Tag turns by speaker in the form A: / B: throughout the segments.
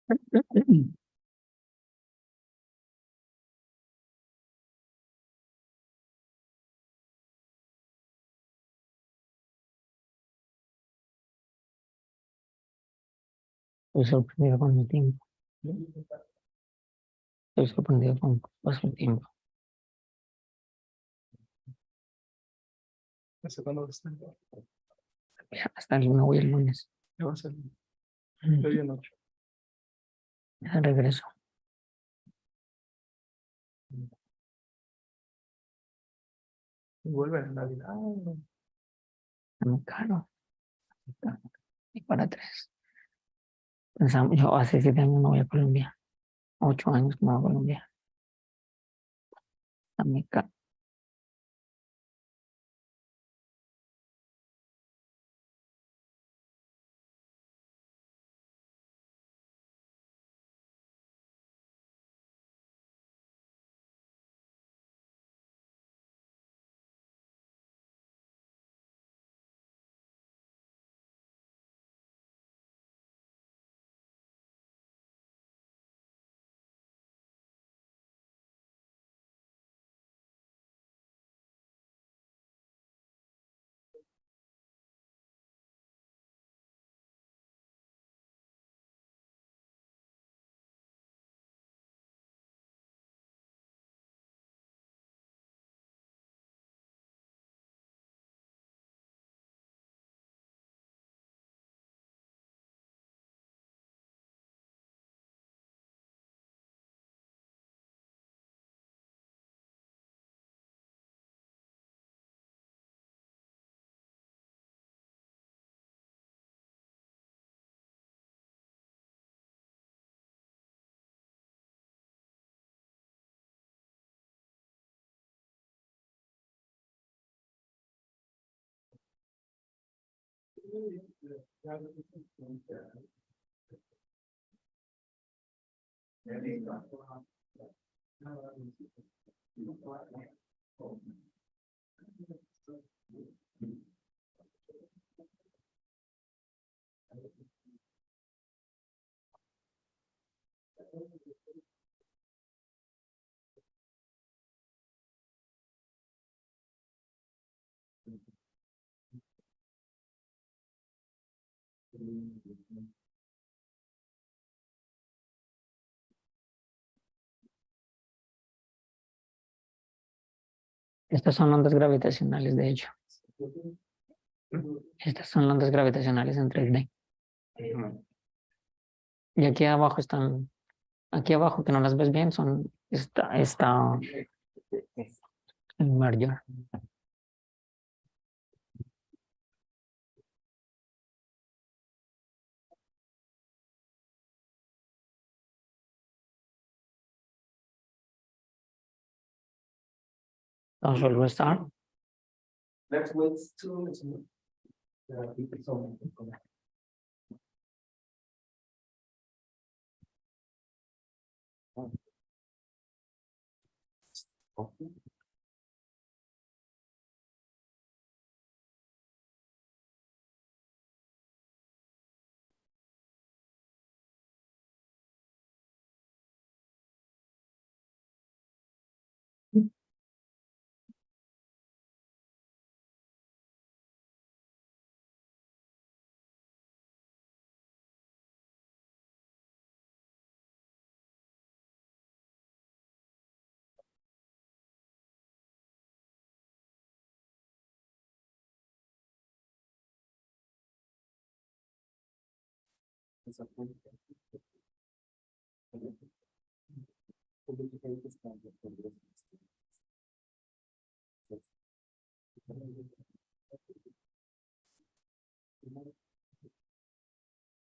A: Estoy sorprendido con el tiempo. Estoy sorprendido con el paso del tiempo.
B: ¿Hasta cuándo vas a estar?
A: Hasta el lunes, voy el lunes.
B: ¿Qué va a ser? Medianoche.
A: De regreso.
B: Y vuelve en Navidad.
A: Es muy caro. Y para 3. Pensamos, yo hace 7 años no voy a Colombia. 8 años que no voy a Colombia. Está muy caro. Estas son ondas gravitacionales, de hecho. Estas son ondas gravitacionales en 3D. Y aquí abajo están, aquí abajo que no las ves bien, está el merger. Entonces, vuelvo a estar.
B: Let's wait 2 minutes.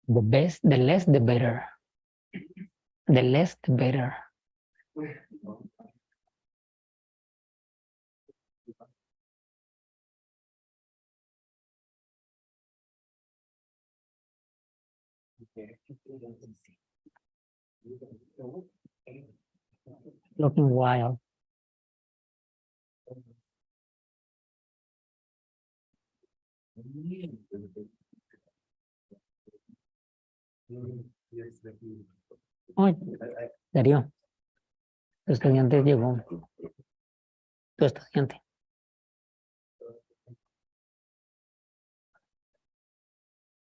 A: The best, the less, the better. The less, the better. Looking wild. Ay, Darío, tu estudiante llegó. Tu estudiante.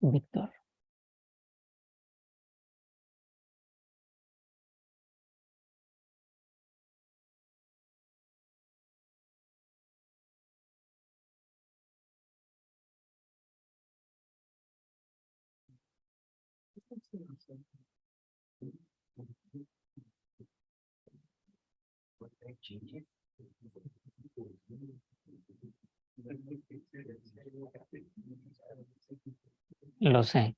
A: Víctor. Lo sé.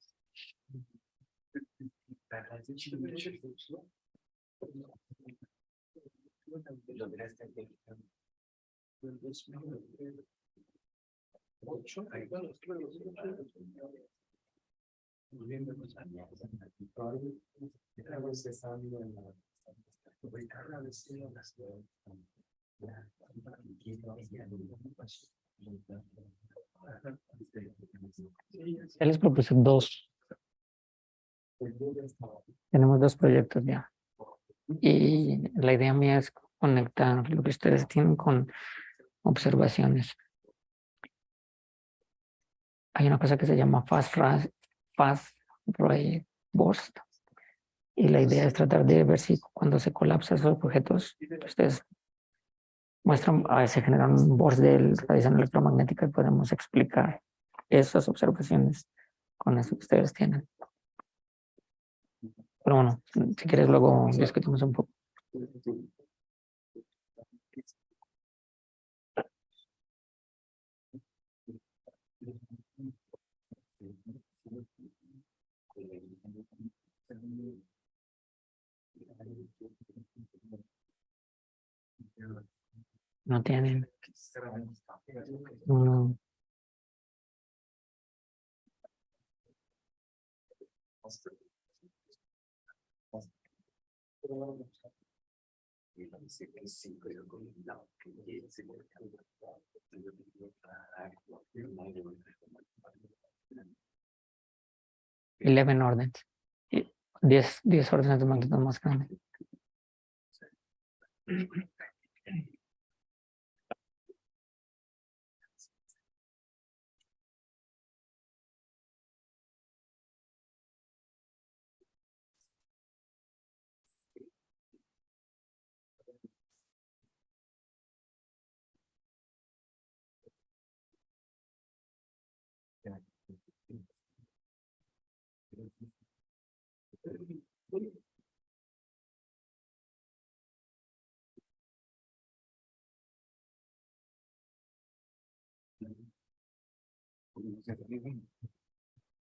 A: Él les propuso dos. Tenemos dos proyectos ya. Y la idea mía es conectar lo que ustedes tienen con observaciones. Hay una cosa que se llama fast rate burst. Y la idea es tratar de ver si cuando se colapsan esos objetos, ustedes muestran, a veces generan un burst de radiación electromagnética y podemos explicar esas observaciones con eso que ustedes tienen. Pero bueno, si quieres luego discutimos un poco. No tienen. No. Eleven órdenes. 10 órdenes de magnitud más grande.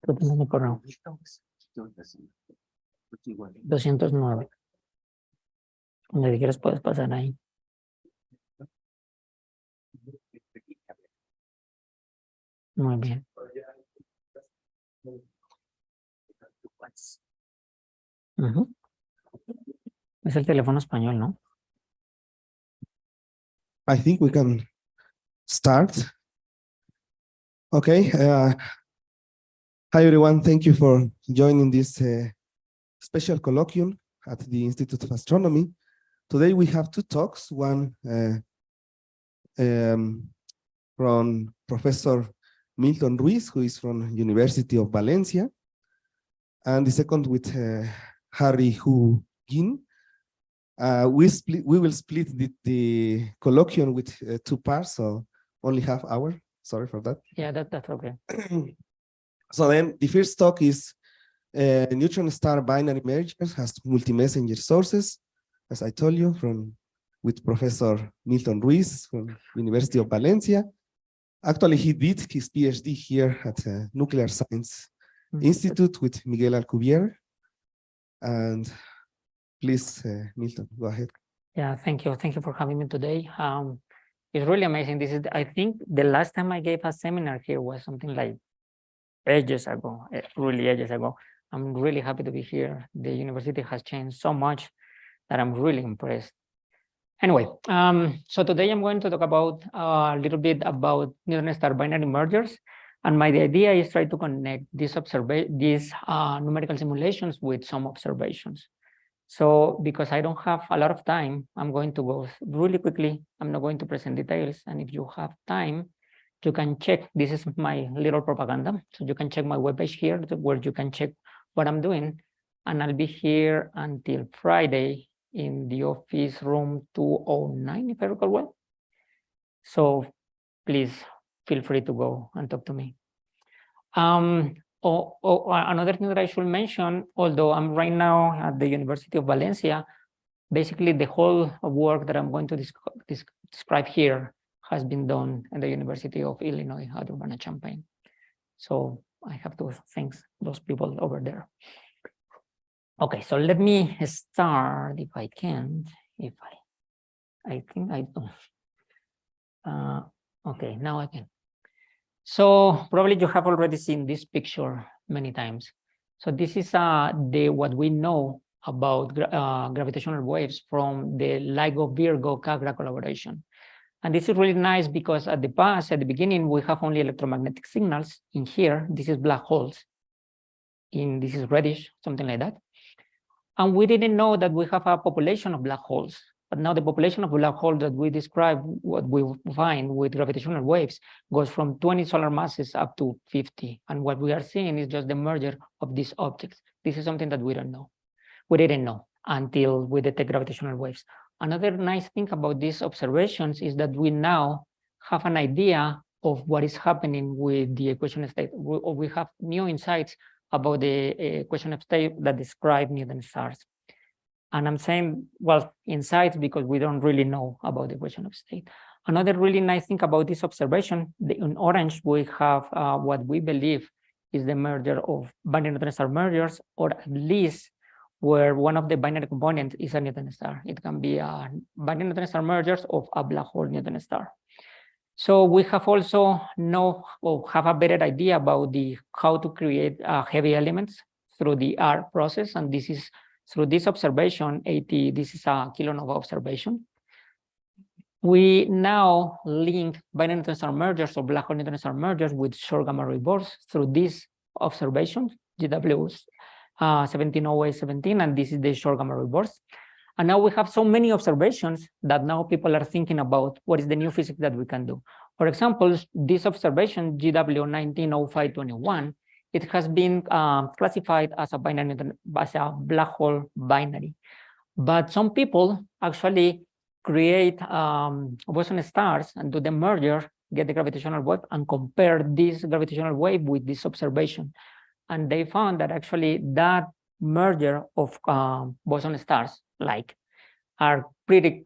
A: Tú tienes mi correo. 209. Donde quieras puedes pasar ahí. Muy bien. Es el teléfono español, ¿no?
C: I think we can start. Okay. Hi, everyone. Thank you for joining this special colloquium at the Institute of Astronomy. Today we have two talks, one from Professor Milton Ruiz, who is from University of Valencia, and the second with Harry Hu Gin. We will split the colloquium with two parts, so only half hour. Sorry for that.
A: Yeah, that's okay.
C: So then the first talk is neutron star binary mergers has multi-messenger sources, as I told you, with Professor Milton Ruiz from University of Valencia. Actually, he did his PhD here at Nuclear Science Institute with Miguel Alcubierre. And please, Milton, go ahead.
A: Yeah, thank you. Thank you for having me today. It's really amazing. This is, I think, the last time I gave a seminar here was something like ages ago, really ages ago. I'm really happy to be here. The university has changed so much that I'm really impressed. Anyway, so today I'm going to talk about a little bit about neutron star binary mergers. And my idea is try to connect these numerical simulations with some observations. So because I don't have a lot of time, I'm going to go really quickly. I'm not going to present details. And if you have time, you can check. This is my little propaganda. So you can check my webpage here where you can check what I'm doing. And I'll be here until Friday in the office room 209, if I recall well. So please feel free to go and talk to me. Another thing that I should mention, although I'm right now at the University of Valencia, basically the whole work that I'm going to describe here has been done in the University of Illinois at Urbana-Champaign. So I have to thank those people over there. Okay, so let me start if I can. I think I don't. Okay, now I can. So probably you have already seen this picture many times. So this is what we know about gravitational waves from the LIGO-Virgo-Kagra collaboration. And this is really nice because at the beginning, we have only electromagnetic signals in here. This is black holes. This is reddish, something like that. And we didn't know that we have a population of black holes. But now the population of black holes that we describe, what we find with gravitational waves, goes from 20 solar masses up to 50. And what we are seeing is just the merger of these objects. This is something that we don't know. We didn't know until we detect gravitational waves. Another nice thing about these observations is that we now have an idea of what is happening with the equation of state. We have new insights about the equation of state that describe Newton stars. And I'm saying, well, insights because we don't really know about the equation of state. Another really nice thing about this observation, in orange, we have what we believe is the merger of binary neutron star mergers, or at least where one of the binary components is a Newton star. It can be a binary neutron star mergers of a black hole Newton star. So we have also have a better idea about how to create heavy elements through the R process, and this is through this observation, this is a kilonova observation. We now link binary neutron star mergers or black hole neutron star mergers with short gamma ray bursts through this observation, GW 170817, and this is the short gamma ray burst. And now we have so many observations that now people are thinking about what is the new physics that we can do. For example, this observation, GW 190521, it has been classified as a binary, as a black hole binary. But some people actually create boson stars and do the merger, get the gravitational wave, and compare this gravitational wave with this observation. And they found that actually that merger of boson stars are pretty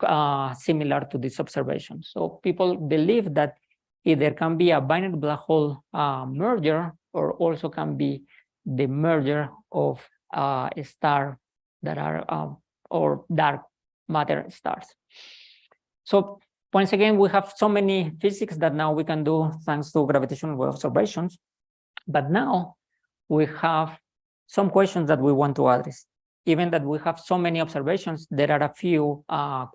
A: similar to this observation. So people believe that either can be a binary black hole merger, or also can be the merger of a star that are or dark matter stars. So once again, we have so many physics that now we can do thanks to gravitational wave observations. But now we have some questions that we want to address. Even that we have so many observations, there are a few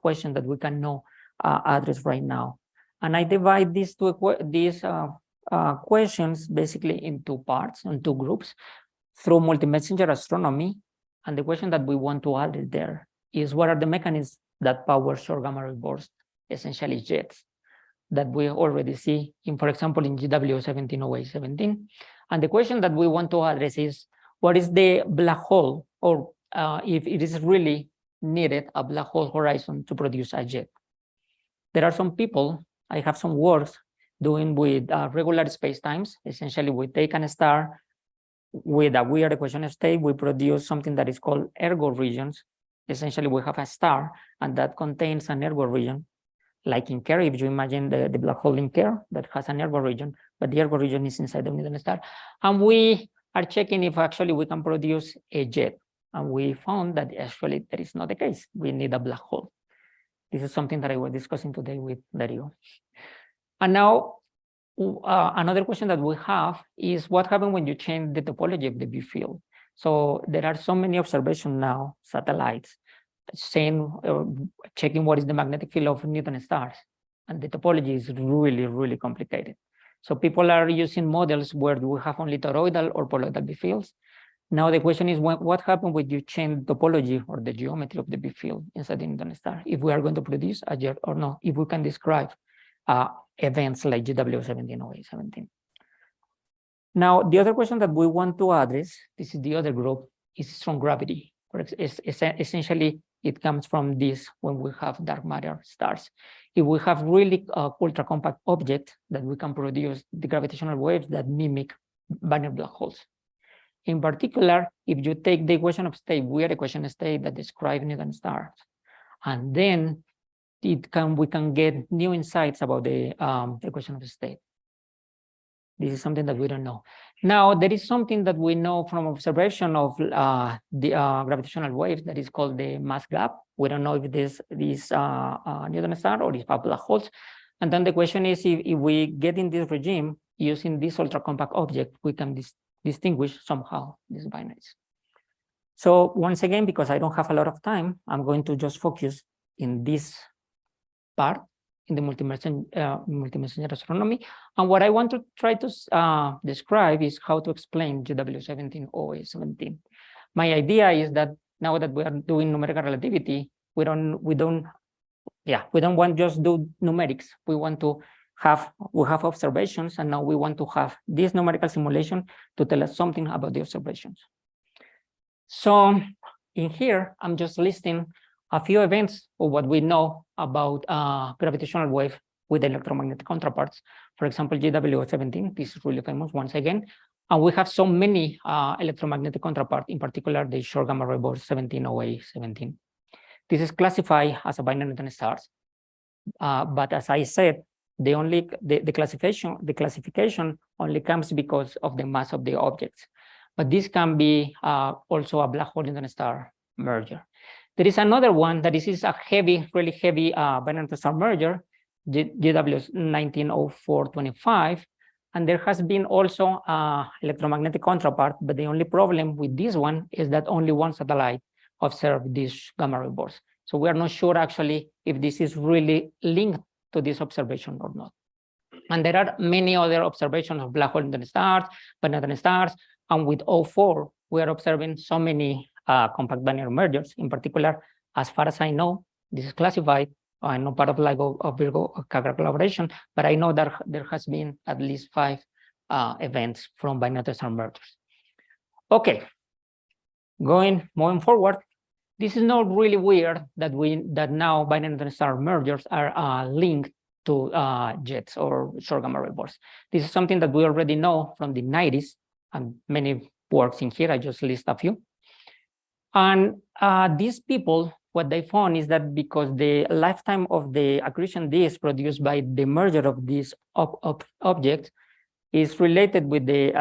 A: questions that we can now address right now. And I divide these questions basically in two parts, in two groups, through multi-messenger astronomy. And the question that we want to address there is, what are the mechanisms that power short gamma ray bursts, essentially jets, that we already see in, for example, in GW 170817. And the question that we want to address is, what is the black hole, or if it is really needed a black hole horizon to produce a jet? There are some people, I have some works doing with regular spacetimes. Essentially, we take a star with a weird equation of state, we produce something that is called ergo regions. Essentially, we have a star, and that contains an ergo region. Like in Kerr, if you imagine the black hole in Kerr that has an ergo region, but the ergo region is inside the Newton star. And we are checking if actually we can produce a jet. And we found that actually that is not the case. We need a black hole. This is something that I was discussing today with Dario. And now, another question that we have is, what happens when you change the topology of the view field? So there are so many observations now, satellites, saying, checking what is the magnetic field of Newton stars. And the topology is really, really complicated. So people are using models where we have only toroidal or poloidal view fields. Now the question is, what happens when you change topology or the geometry of the big field inside the Newton star? If we are going to produce a jet or not, if we can describe events like GW17 or A17. Now, the other question that we want to address, this is the other group, is strong gravity. Essentially, it comes from this when we have dark matter stars. If we have really ultra compact objects, that we can produce the gravitational waves that mimic binary black holes. In particular, if you take the equation of state, weird equation of state that describes Newton stars, and then we can get new insights about the equation of state. This is something that we don't know. Now, there is something that we know from observation of the gravitational waves that is called the mass gap. We don't know if this is Newton star or if black holes. And then the question is, if we get in this regime using this ultra compact object, we can distinguish somehow these binaries. So once again, because I don't have a lot of time, I'm going to just focus in this part in the multi-messenger astronomy. And what I want to try to describe is how to explain GW17 or A17. My idea is that now that we are doing numerical relativity, we don't want just do numerics. We have observations, and now we want to have this numerical simulation to tell us something about the observations. So in here, I'm just listing a few events of what we know about gravitational wave with electromagnetic counterparts. For example, GW17, this is really famous once again. And we have so many electromagnetic counterparts, in particular the short gamma ray burst 17OA17. This is classified as a binary Newton stars. But as I said, the classification only comes because of the mass of the objects. But this can be also a black hole Newton star merger. There is another one that is a really heavy binary Newton star merger, GW190425, and there has been also electromagnetic counterpart, but the only problem with this one is that only one satellite observed this gamma ray burst. So we are not sure actually if this is really linked to this observation or not. And there are many other observations of black hole Newton stars, binary Newton stars, and with 04, we are observing so many compact binary mergers. In particular, as far as I know, this is classified. I'm not part of LIGO of Virgo collaboration, but I know that there has been at least 5 events from binary Newton star mergers. Okay, moving forward, this is not really weird that now binary Newton star mergers are linked to jets or short gamma ray bursts. This is something that we already know from the 90s, and many works in here. I just list a few. And these people, what they found is that because the lifetime of the accretion disk produced by the merger of these objects is related with the,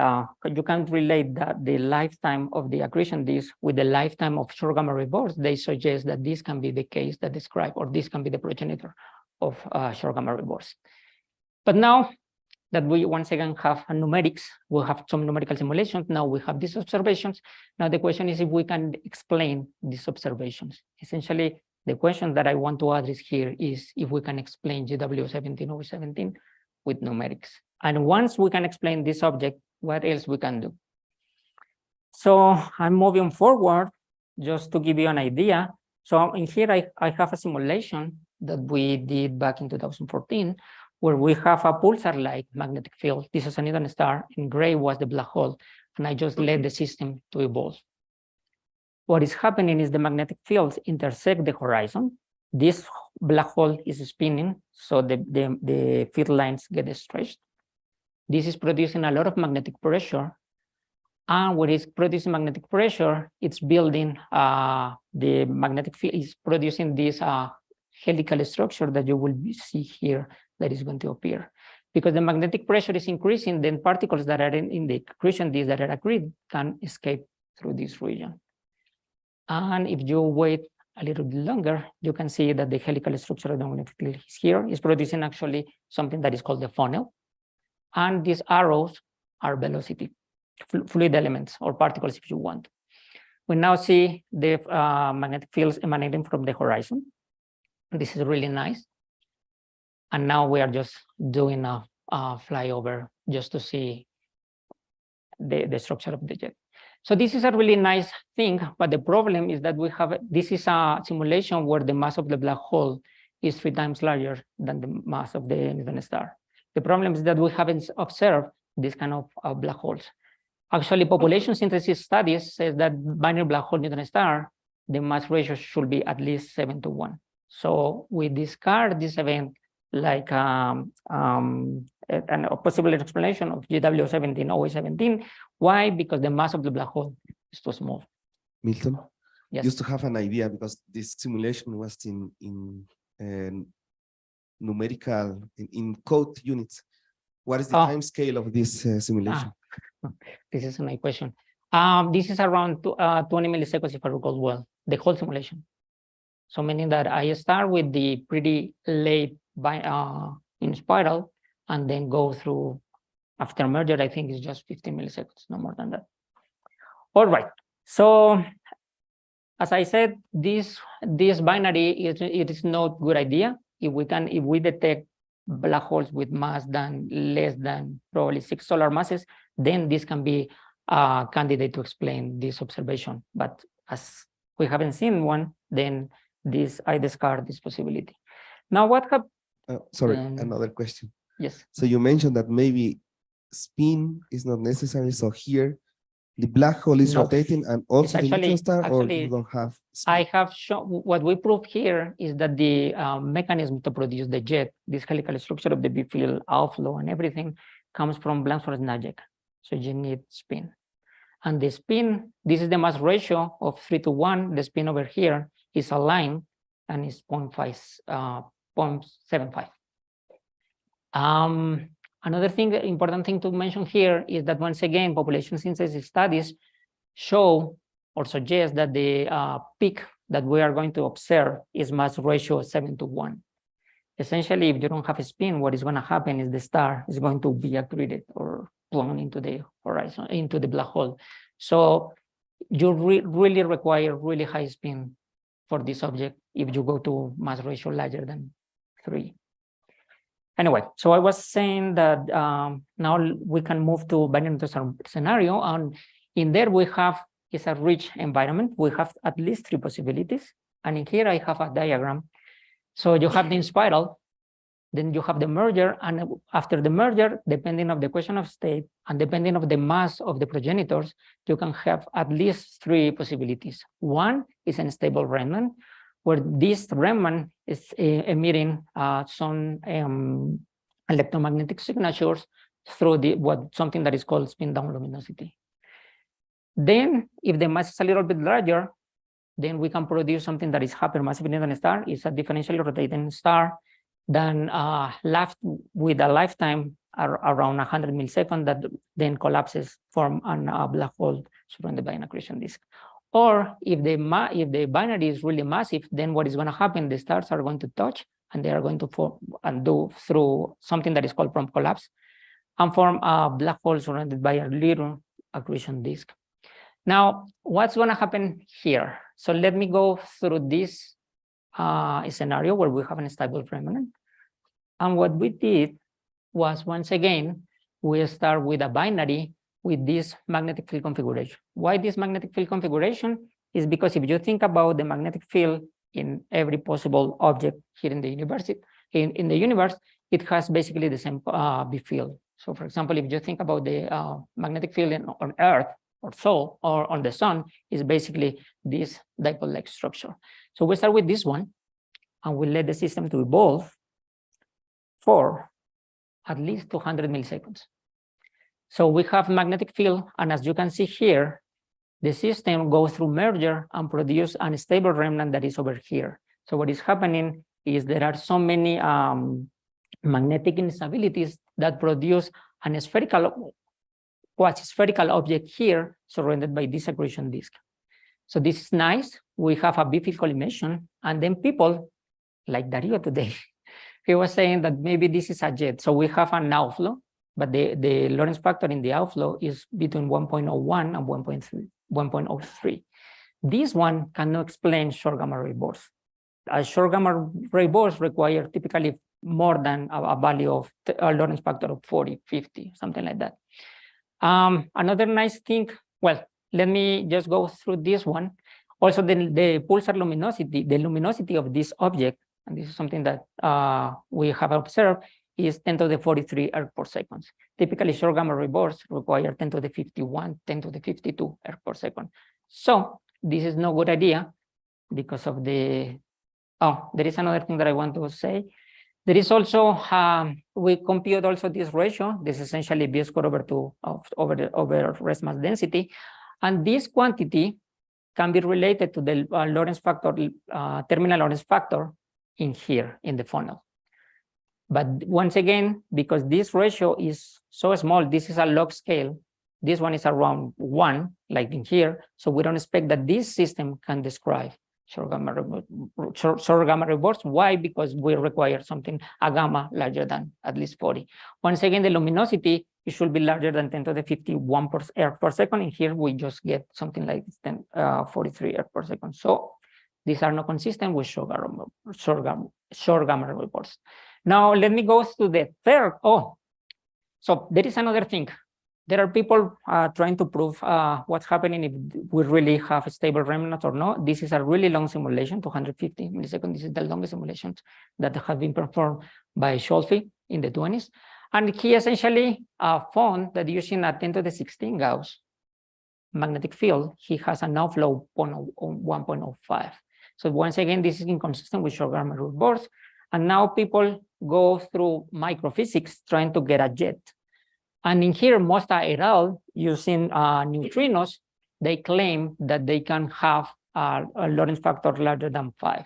A: you can't relate the lifetime of the accretion disk with the lifetime of short gamma ray bursts. They suggest that this can be the case that describe, or this can be the progenitor of short gamma ray bursts. But now that we once again have numerics, we have some numerical simulations. Now we have these observations. Now the question is if we can explain these observations. Essentially, the question that I want to address here is if we can explain GW17 or 17 with numerics. And once we can explain this object, what else we can do? So I'm moving forward just to give you an idea. So in here, I have a simulation that we did back in 2014, where we have a pulsar-like magnetic field. This is a Newton star, and gray was the black hole, and I just let the system to evolve. What is happening is the magnetic fields intersect the horizon. This black hole is spinning, so the field lines get stretched. This is producing a lot of magnetic pressure, and when it's producing magnetic pressure, it's building the magnetic field is producing this helical structure that you will see here that is going to appear. Because the magnetic pressure is increasing, then particles that are in the accretion disk that are accreted can escape through this region. And if you wait a little bit longer, you can see that the helical structure of the magnetic field is here, is producing actually something that is called the funnel. And these arrows are velocity, fluid elements or particles if you want. We now see the magnetic fields emanating from the horizon. This is really nice. And now we are just doing a flyover just to see the structure of the jet. So this is a really nice thing, but the problem is that this is a simulation where the mass of the black hole is 3 times larger than the mass of the neutron star. The problem is that we haven't observed this kind of black holes. Actually, population synthesis studies says that binary black hole neutron star, the mass ratio should be at least 7:1. So we discard this event like a possible explanation of GW17, OA17. Why? Because the mass of the black hole is too small.
C: Milton,
A: Yes.
C: used to have an idea because this simulation was in numerical, in code units. What is the time scale of this simulation?
A: This is a nice question. This is around 20 milliseconds, if I recall well, the whole simulation. So meaning that I start with the pretty late in spiral and then go through after merger, I think it's just 15 milliseconds, no more than that. All right. So as I said, this binary it is not good idea. If we detect black holes with mass less than probably 6 solar masses, then this can be a candidate to explain this observation. But as we haven't seen one, then I discard this possibility. Now, what have
C: sorry, another question.
A: Yes.
C: So you mentioned that maybe spin is not necessary. So here, the black hole is rotating and also the neutron star, or you don't have spin?
A: I have shown what we prove here is that the mechanism to produce the jet, this helical structure of the B field outflow and everything comes from Blanford-Najek. So you need spin. And the spin, this is the mass ratio of 3:1. The spin over here is a line and is 0.75. Another thing, important thing to mention here is that once again, population synthesis studies show or suggest that the peak that we are going to observe is mass ratio 7:1. Essentially, if you don't have a spin, what is going to happen is the star is going to be accreted or blown into the horizon, into the black hole. So you really require really high spin for this object if you go to mass ratio larger than 3. Anyway, so I was saying that now we can move to binary scenario, and in there we have is a rich environment. We have at least 3 possibilities, and in here I have a diagram. So you have the spiral, then you have the merger, and after the merger, depending on the equation of state and depending on the mass of the progenitors, you can have at least 3 possibilities. One is an unstable remnant, where this remnant is emitting some electromagnetic signatures through something that is called spin down luminosity. Then, if the mass is a little bit larger, then we can produce something that is hypermassive neutron star. It's a differentially rotating star, then left with a lifetime around 100 milliseconds that then collapses, form a black hole surrounded by an accretion disk. Or if the binary is really massive, then what is going to happen? The stars are going to touch, and they are going to form and do through something that is called prompt collapse, and form a black hole surrounded by a little accretion disk. Now, what's going to happen here? So let me go through this scenario where we have an unstable remnant. And what we did was, once again, we start with a binary with this magnetic field configuration. Why this magnetic field configuration? Is because if you think about the magnetic field in every possible object here in the universe, it has basically the same B field. So for example, if you think about the magnetic field on Earth or so, or on the sun, is basically this dipole-like structure. So we start with this one, and we let the system to evolve for at least 200 milliseconds. So we have magnetic field, and as you can see here, the system goes through merger and produce an unstable remnant that is over here. So what is happening is there are so many magnetic instabilities that produce an spherical, quasi-spherical object here surrounded by this accretion disk. So this is nice. We have a B-field collimation, and then people like Dario today, he was saying that maybe this is a jet. So we have an outflow, but the Lorentz factor in the outflow is between 1.01 and 1.03. This one cannot explain short gamma ray bursts. A short gamma ray bursts require typically more than a value of a Lorentz factor of 40, 50, something like that. Another nice thing, well, let me just go through this one. Also, the pulsar luminosity, the luminosity of this object, and this is something that we have observed, is 10 to the 43 erg per second. Typically, short gamma ray bursts require 10 to the 51, 10 to the 52 erg per second. So this is no good idea because of the, oh, there is another thing that I want to say. There is also, we compute also this ratio. This is essentially V squared over 2 over rest mass density. And this quantity can be related to the Lorentz factor, terminal Lorentz factor in here in the funnel. But once again, because this ratio is so small, this is a log scale. This one is around 1, like in here. So we don't expect that this system can describe short gamma ray bursts. Why? Because we require something, a gamma larger than at least 40. Once again, the luminosity, it should be larger than 10 to the 51 erg per second. And here we just get something like 43 erg per second. So these are not consistent with short gamma ray bursts. Now let me go to the third. Oh, so there is another thing. There are people trying to prove what's happening if we really have a stable remnant or not. This is a really long simulation, 250 milliseconds. This is the longest simulations that have been performed by Scholfi in the 20s. And he essentially found that using a 10 to the 16 Gauss magnetic field, he has an outflow of 1.05. So once again, this is inconsistent with short gamma ray bursts. And now people go through microphysics trying to get a jet. And in here, Mosta et al., using neutrinos, they claim that they can have a Lorentz factor larger than 5.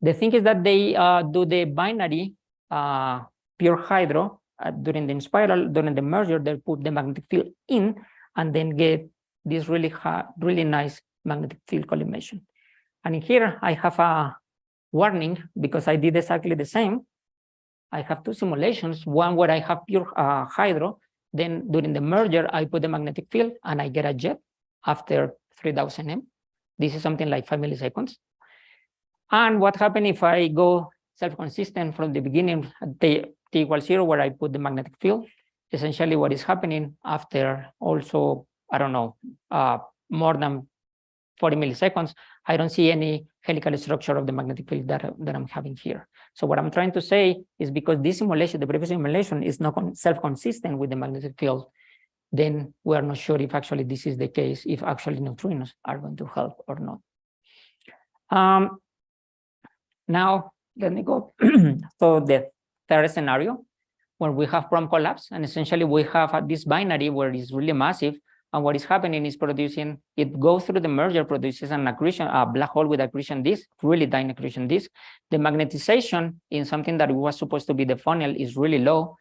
A: The thing is that they do the binary pure hydro during the spiral, during the merger, they put the magnetic field in and then get this really nice magnetic field collimation. And in here, I have a warning because I did exactly the same. I have two simulations, one where I have pure hydro, then during the merger, I put the magnetic field and I get a jet after 3000 M. This is something like 5 milliseconds. And what happens if I go self-consistent from the beginning at t equals 0, where I put the magnetic field? Essentially what is happening after also, I don't know, more than 40 milliseconds, I don't see any helical structure of the magnetic field that I'm having here. So what I'm trying to say is because this simulation, the previous simulation, is not self-consistent with the magnetic field, then we are not sure if actually this is the case, if actually neutrinos are going to help or not. Now, let me go to the third scenario, where we have prompt collapse, and essentially we have this binary where it's really massive, and what is happening is producing, it goes through the merger, produces an accretion, a black hole with accretion disk, really tiny accretion disk. The magnetization in something that was supposed to be the funnel is really low.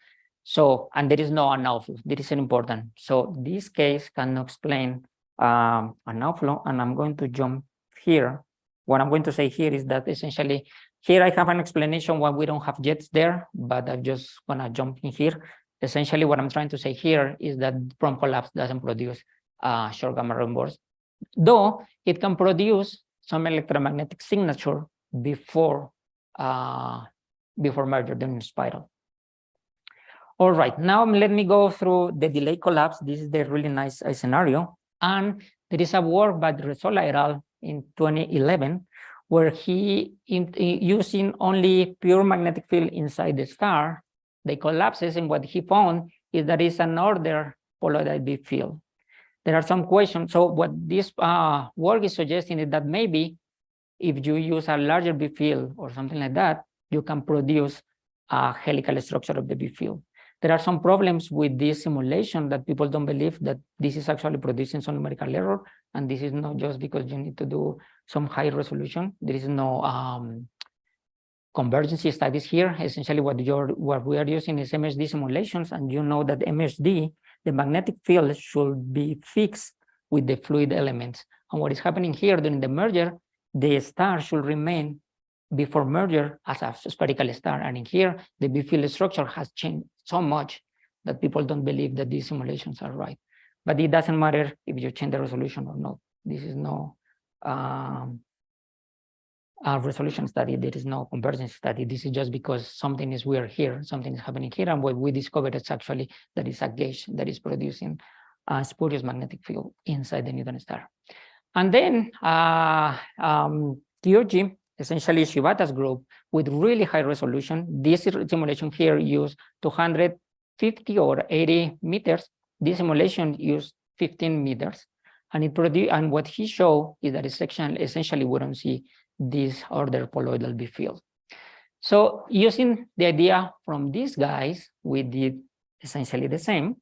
A: So, and there is no an outflow. This is important. So this case cannot explain an outflow, and I'm going to jump here. What I'm going to say here is that essentially, here I have an explanation why we don't have jets there, but I'm just gonna jump in here. Essentially, what I'm trying to say here is that prompt collapse doesn't produce short gamma ray bursts, though it can produce some electromagnetic signature before merger during spiral. All right, now let me go through the delay collapse. This is the really nice scenario, and there is a work by Resola et al. In 2011, where he, using only pure magnetic field inside the star, they collapses, and what he found is that it's an ordered polarized B field. There are some questions. So what this work is suggesting is that maybe if you use a larger B field or something like that, you can produce a helical structure of the B field. There are some problems with this simulation that people don't believe that this is actually producing some numerical error, and this is not just because you need to do some high resolution. There is no convergence studies here. Essentially, what we are using is MHD simulations, and you know that MHD, the magnetic field should be fixed with the fluid elements. And what is happening here during the merger, the star should remain before merger as a spherical star, and in here, the B field structure has changed so much that people don't believe that these simulations are right. But it doesn't matter if you change the resolution or not. This is no resolution study. There is no convergence study. This is just because something is weird here, something is happening here, and what we discovered is actually that is a gauge that is producing spurious magnetic field inside the neutron star. And then TOG, essentially Shibata's group with really high resolution. This simulation here used 250 or 80 meters. This simulation used 15 meters. And it produced, and what he showed is that essentially we don't see this order poloidal B field. So using the idea from these guys, we did essentially the same.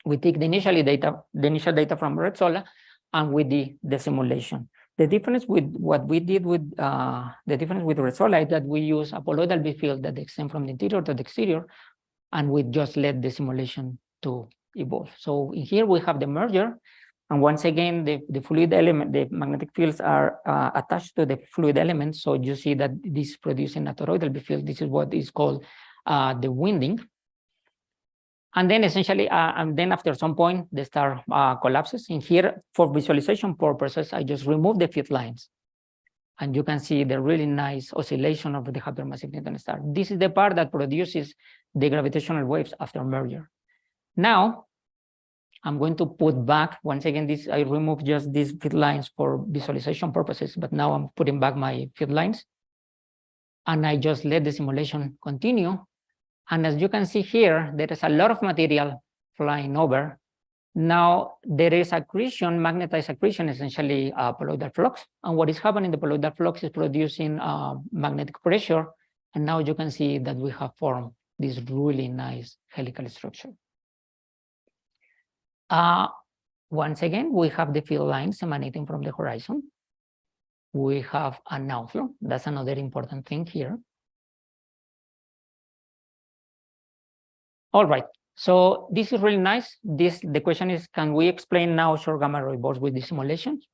A: We take the initial data from Red Sola, and we did the simulation. The difference with what we did with Red Sola is that we use a poloidal B field that extends from the interior to the exterior, and we just let the simulation to evolve. So in here we have the merger, and once again the fluid element, the magnetic fields are attached to the fluid element. So you see that this is producing a toroidal B field. This is what is called the winding. And then essentially, and then after some point, the star collapses. In here, for visualization purposes, I just remove the field lines. And you can see the really nice oscillation of the hypermassive neutron star. This is the part that produces the gravitational waves after merger. Now, I'm going to put back, once again, this, I remove just these field lines for visualization purposes, but now I'm putting back my field lines. And I just let the simulation continue. And as you can see here, there is a lot of material flying over. Now there is accretion, magnetized accretion, essentially poloidal flux. And what is happening, the poloidal flux is producing magnetic pressure. And now you can see that we have formed this really nice helical structure. Once again, we have the field lines emanating from the horizon. We have an outflow. That's another important thing here. All right, so this is really nice. The question is, can we explain now short gamma ray bursts with the simulations?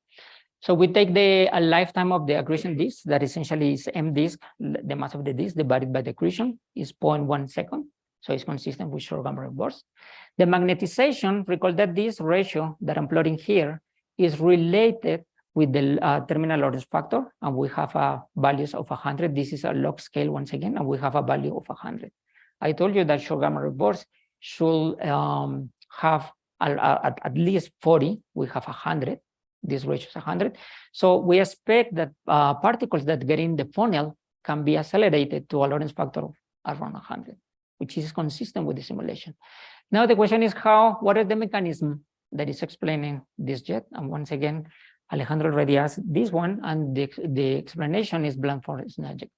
A: So we take a lifetime of the accretion disk, that essentially is M disk, the mass of the disk divided by the accretion is 0.1 second. So it's consistent with short gamma ray bursts. The magnetization, recall that this ratio that I'm plotting here is related with the terminal Lorentz factor, and we have values of 100. This is a log scale once again, and we have a value of 100. I told you that short gamma ray bursts should have at least 40. We have 100. This ratio is 100. So we expect that particles that get in the funnel can be accelerated to a Lorentz factor of around 100, which is consistent with the simulation. Now the question is what is the mechanism that is explaining this jet? And once again, Alejandro already asked this one, and the explanation is Blandford-Snellick.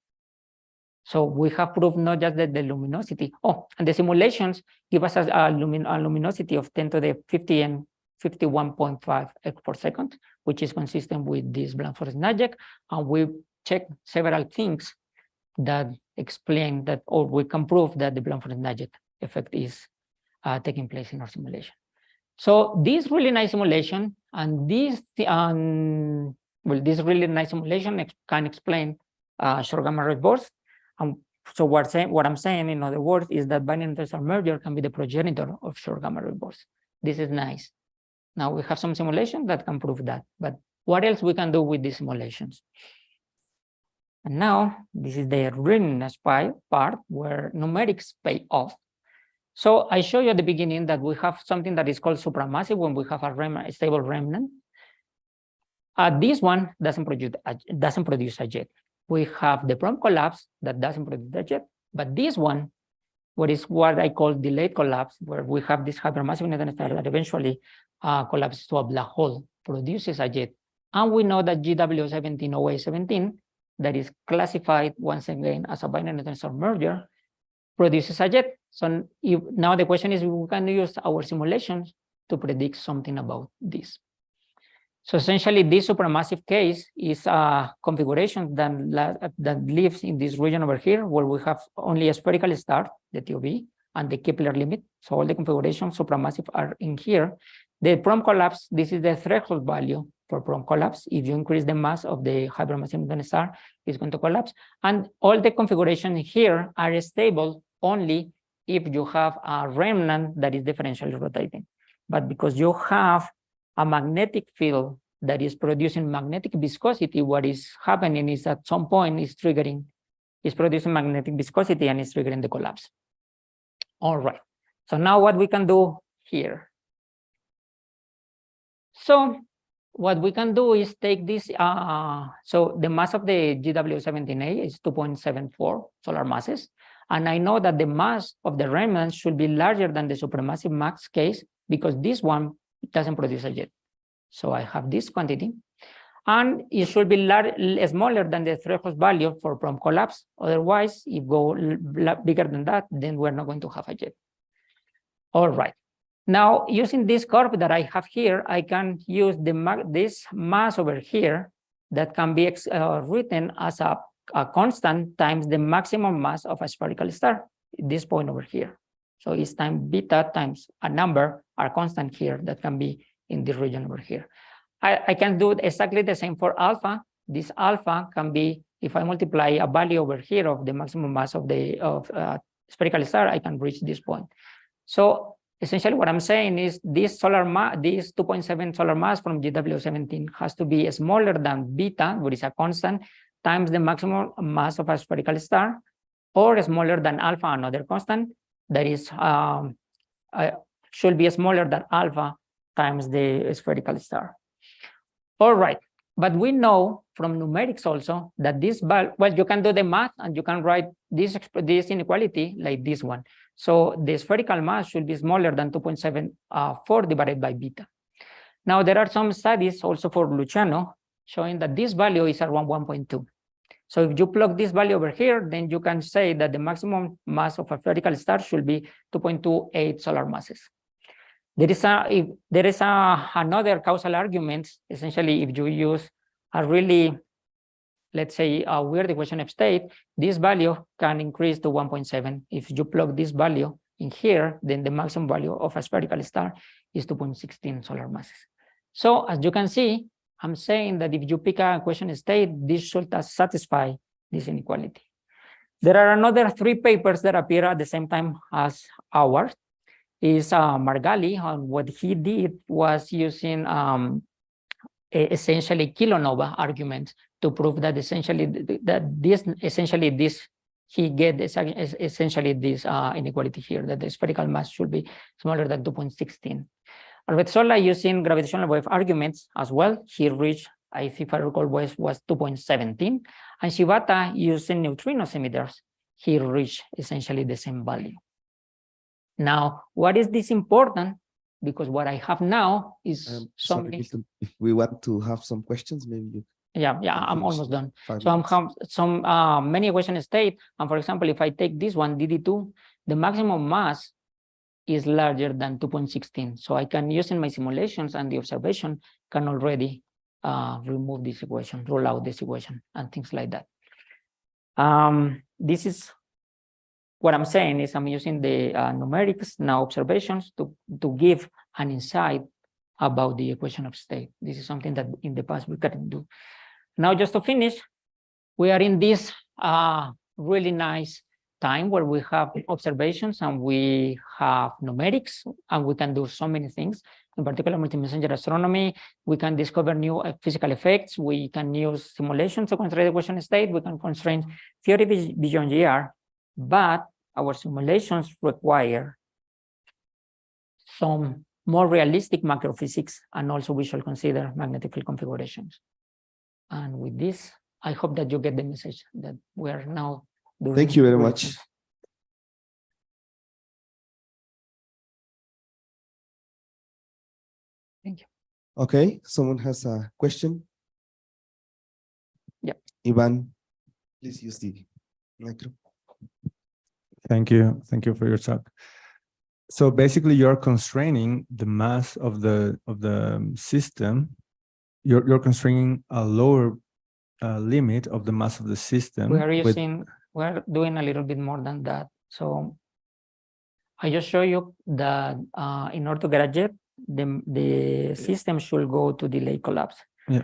A: So we have proved not just that the luminosity, and the simulations give us a luminosity of 10 to the 50 and 51.5 x per second, which is consistent with this Blandford-Snellick. And we checked several things that explain that, or we can prove that the Blandford-Snellick effect is taking place in our simulation. So this really nice simulation and this really nice simulation can explain short gamma ray bursts. So what I'm saying, in other words, is that binary tensor merger can be the progenitor of short gamma ray bursts. This is nice. Now we have some simulations that can prove that, but what else we can do with these simulations? And now this is the really nice part where numerics pay off. So I showed you at the beginning that we have something that is called supramassive when we have a stable remnant. This one doesn't produce a jet. We have the prompt collapse that doesn't produce the jet, but this one, what I call delayed collapse, where we have this hypermassive neutron star that eventually collapses to a black hole, produces a jet. And we know that GW17OA17, that is classified once again as a binary neutron star merger, produces a jet. So now the question is, we can use our simulations to predict something about this. So essentially, this supermassive case is a configuration that lives in this region over here, where we have only a spherical star, the TOB, and the Kepler limit. So all the configurations supermassive are in here. The prompt collapse, this is the threshold value for prompt collapse. If you increase the mass of the hypermassive neutron star, it's going to collapse. And all the configurations here are stable only if you have a remnant that is differentially rotating. But because you have a magnetic field that is producing magnetic viscosity, what is happening is at some point is producing magnetic viscosity and is triggering the collapse. All right. So now what we can do here. So what we can do is take this, so the mass of the GW17A is 2.74 solar masses. And I know that the mass of the remnants should be larger than the supermassive mass case because this one doesn't produce a jet. So I have this quantity. And it should be smaller than the threshold value for prompt collapse. Otherwise, if go bigger than that, then we're not going to have a jet. All right. Now, using this curve that I have here, I can use this mass over here that can be written as a constant times the maximum mass of a spherical star, this point over here. So it's time beta times a number, are constant here that can be in this region over here. I can do exactly the same for alpha. This alpha can be, if I multiply a value over here of the maximum mass of the spherical star, I can reach this point. So essentially what I'm saying is this solar mass, this 2.7 solar mass from GW17 has to be smaller than beta, which is a constant, times the maximum mass of a spherical star, or smaller than alpha, another constant, that is should be smaller than alpha times the spherical star. All right, but we know from numerics also that this, well, you can do the math and you can write this inequality like this one. So the spherical mass should be smaller than 2.74 divided by beta. Now there are some studies also for Luciano showing that this value is around 1.2. So if you plug this value over here, then you can say that the maximum mass of a spherical star should be 2.28 solar masses. There is another causal argument. Essentially, if you use a really, let's say, a weird equation of state, this value can increase to 1.7. If you plug this value in here, then the maximum value of a spherical star is 2.16 solar masses. So as you can see, I'm saying that if you pick a equation state, this should satisfy this inequality. There are another 3 papers that appear at the same time as ours. Is Margali, and what he did was using essentially kilonova arguments to prove that essentially he get essentially this inequality here, that the spherical mass should be smaller than 2.16. Albertsola using gravitational wave arguments as well, he reached, if I recall, was 2.17, and Shibata using neutrino emitters, he reached essentially the same value. Now, what is this important? Because what I have now is
C: sorry, Milton, if we want to have some questions, maybe you.
A: Yeah, I'm almost done. So I'm have some many equation state, and for example, if I take this one, DD2, the maximum mass is larger than 2.16. So I can use in my simulations and the observation can already remove this equation, rule out this equation, and things like that. This is what I'm saying is I'm using the numerics, now observations, to give an insight about the equation of state. This is something that in the past we couldn't do. Now, just to finish, we are in this really nice time where we have observations and we have numerics, and we can do so many things. In particular, multi-messenger astronomy, we can discover new physical effects. We can use simulations to constrain the equation state. We can constrain theory beyond GR. But our simulations require some more realistic macrophysics, and also we shall consider magnetic field configurations. And with this, I hope that you get the message that we are now doing.
C: Thank you very much.
A: Thank you.
C: Okay, someone has a question?
A: Yeah.
C: Ivan, please use the microphone.
D: Thank you for your talk. So basically, you're constraining the mass of the system. You're constraining a lower limit of the mass of the system.
A: We're doing a little bit more than that. So I just show you that in order to get a jet, the system should go to delay collapse.
D: Yeah.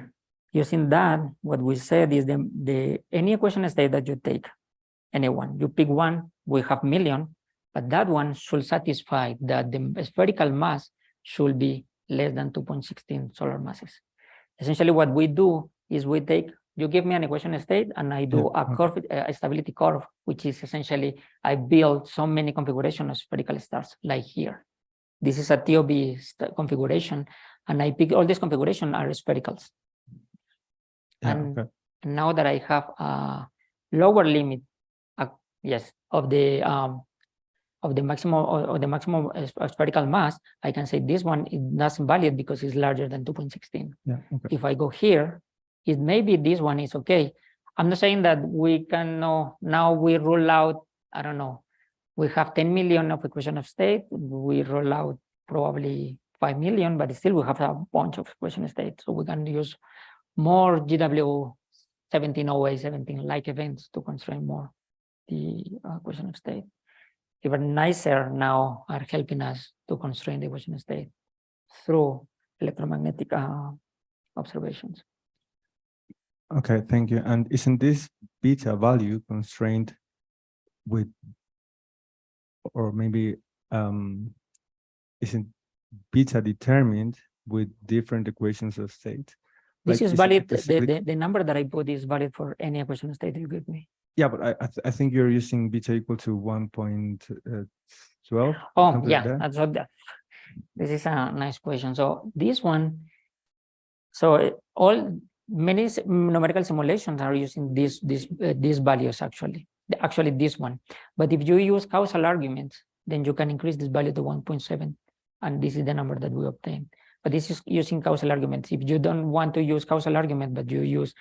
A: Using that, what we said is any equation state that you take, anyone, you pick one, we have million, but that one should satisfy that the spherical mass should be less than 2.16 solar masses. Essentially, what we do is we take, you give me an equation state, and I do a curve, a stability curve, which is essentially I build so many configurations of spherical stars, like here. This is a TOB configuration, and I pick all these configurations are sphericals.
D: Yeah,
A: And
D: okay.
A: now that I have a lower limit, yes, of the maximum spherical mass, I can say this one is not invalid because it's larger than 2.16.
D: Yeah, okay.
A: If I go here, it maybe this one is okay. I'm not saying that we can know, now we rule out, I don't know, we have 10 million of equation of state, we roll out probably 5 million, but still we have a bunch of equation of state. So we can use more GW 1708, 17 like events to constrain more the equation of state. Even nicer now are helping us to constrain the equation of state through electromagnetic observations.
D: Okay, thank you. And isn't this beta value constrained with, or maybe isn't beta determined with different equations of state?
A: This
D: Like,
A: is
D: is it
A: valid.
D: basically-
A: The number that I put is valid for any equation of state you give me.
D: Yeah, but I think you're using beta equal to 1.12.
A: Oh,
D: something
A: yeah,
D: like that.
A: that's what that. This is a nice question. So this one, so many numerical simulations are using these values actually. Actually, this one. But if you use causal arguments, then you can increase this value to 1.7, and this is the number that we obtain. But this is using causal arguments. If you don't want to use causal argument, but you use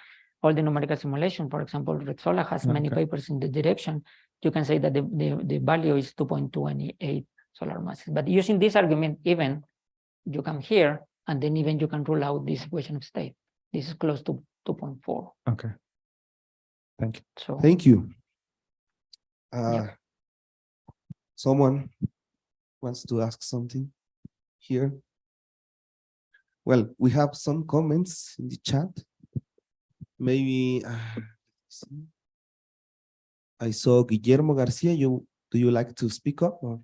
A: all the numerical simulation, for example, Retsola has many papers in the direction, you can say that the value is 2.28 solar masses. But using this argument, even you come here, and then even you can rule out this equation of state. This is close to 2.4.
D: Okay. Thank you.
A: So
C: Thank you.
A: Yeah.
C: Someone wants to ask something here? Well, we have some comments in the chat. Maybe I saw Guillermo Garcia. Do you like to speak up? Or?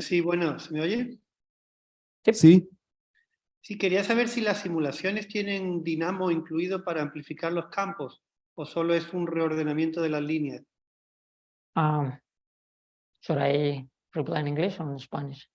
E: Sí, bueno, ¿se me oye?
C: Sí.
E: Sí, quería saber si las simulaciones tienen dinamo incluido para amplificar los campos o solo es un reordenamiento de las líneas.
A: should I reply in English or in Spanish?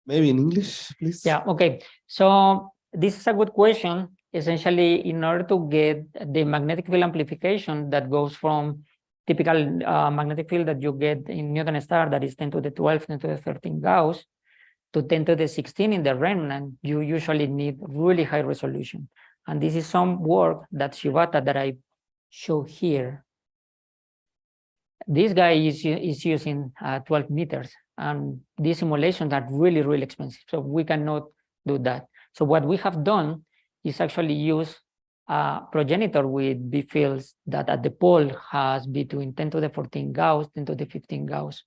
C: Maybe in English, please.
A: Yeah, okay. So this is a good question. Essentially, in order to get the magnetic field amplification that goes from typical magnetic field that you get in Newton star, that is 10 to the 12, 10 to the 13 Gauss, to 10 to the 16 in the remnant, you usually need really high resolution. And this is some work that Shibata that I show here. This guy is using 12 meters, and these simulations are really, really expensive. So we cannot do that. So what we have done is actually use a progenitor with B fields that at the pole has between 10 to the 14 Gauss, 10 to the 15 Gauss.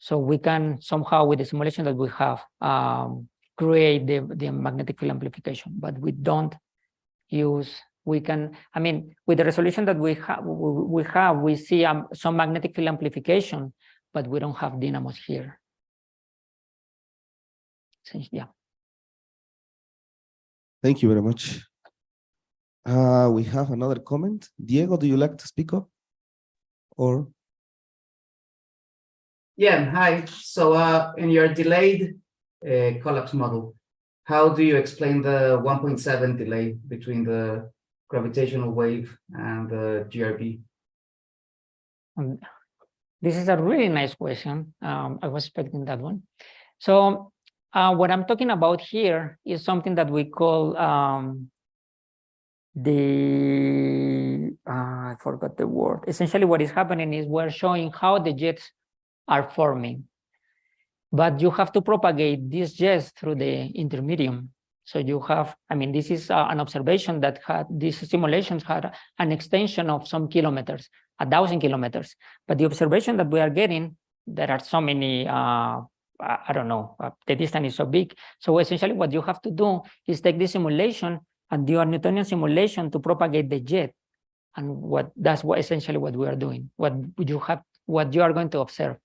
A: So we can somehow, with the simulation that we have, create the magnetic field amplification, but we don't use, we can, I mean, with the resolution that we have, we see some magnetic field amplification, but we don't have dynamos here. So, yeah.
C: Thank you very much. We have another comment. Diego, do you like to speak up? Or?
F: Yeah, hi. So in your delayed collapse model, how do you explain the 1.7 delay between the gravitational wave and the GRB?
A: This is a really nice question. I was expecting that one. So what I'm talking about here is something that we call I forgot the word. Essentially what is happening is we're showing how the jets are forming, but you have to propagate these jets through the intermedium. So you have, I mean, this is an observation that had, these simulations had an extension of some kilometers, 1,000 kilometers. But the observation that we are getting, there are so many, I don't know, the distance is so big. So essentially what you have to do is take this simulation and do a Newtonian simulation to propagate the jet. And that's essentially what we are doing, what you are going to observe.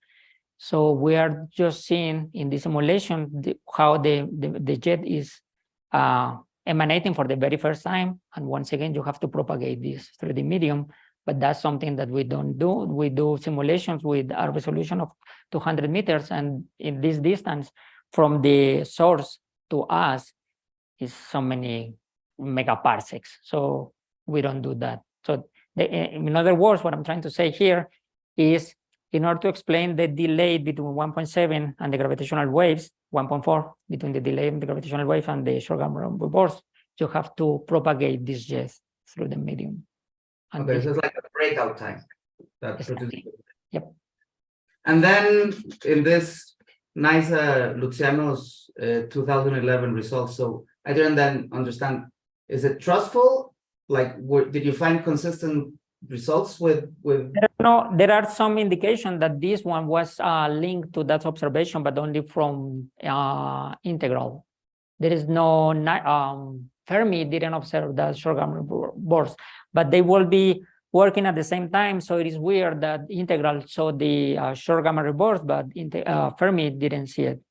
A: So we are just seeing in the simulation how the jet is emanating for the very first time. And once again, you have to propagate this through the medium but that's something that we don't do. We do simulations with a resolution of 200 meters, and in this distance from the source to us is so many megaparsecs. So we don't do that. So in other words, what I'm trying to say here is, in order to explain the delay between 1.7 and the gravitational waves, 1.4 between the delay of the gravitational wave and the short gamma burst, you have to propagate this jet through the medium. And
F: Okay, so it's like a breakout time.
A: Exactly. Yep.
F: And then in this nice Luciano's 2011 results, so I didn't then understand, is it trustful? Like, did you find consistent results with?
A: No, there are some indication that this one was linked to that observation, but only from integral. There is no Fermi didn't observe that short gamma burst, but they will be working at the same time. So it is weird that integral saw the short gamma burst, but Fermi didn't see it.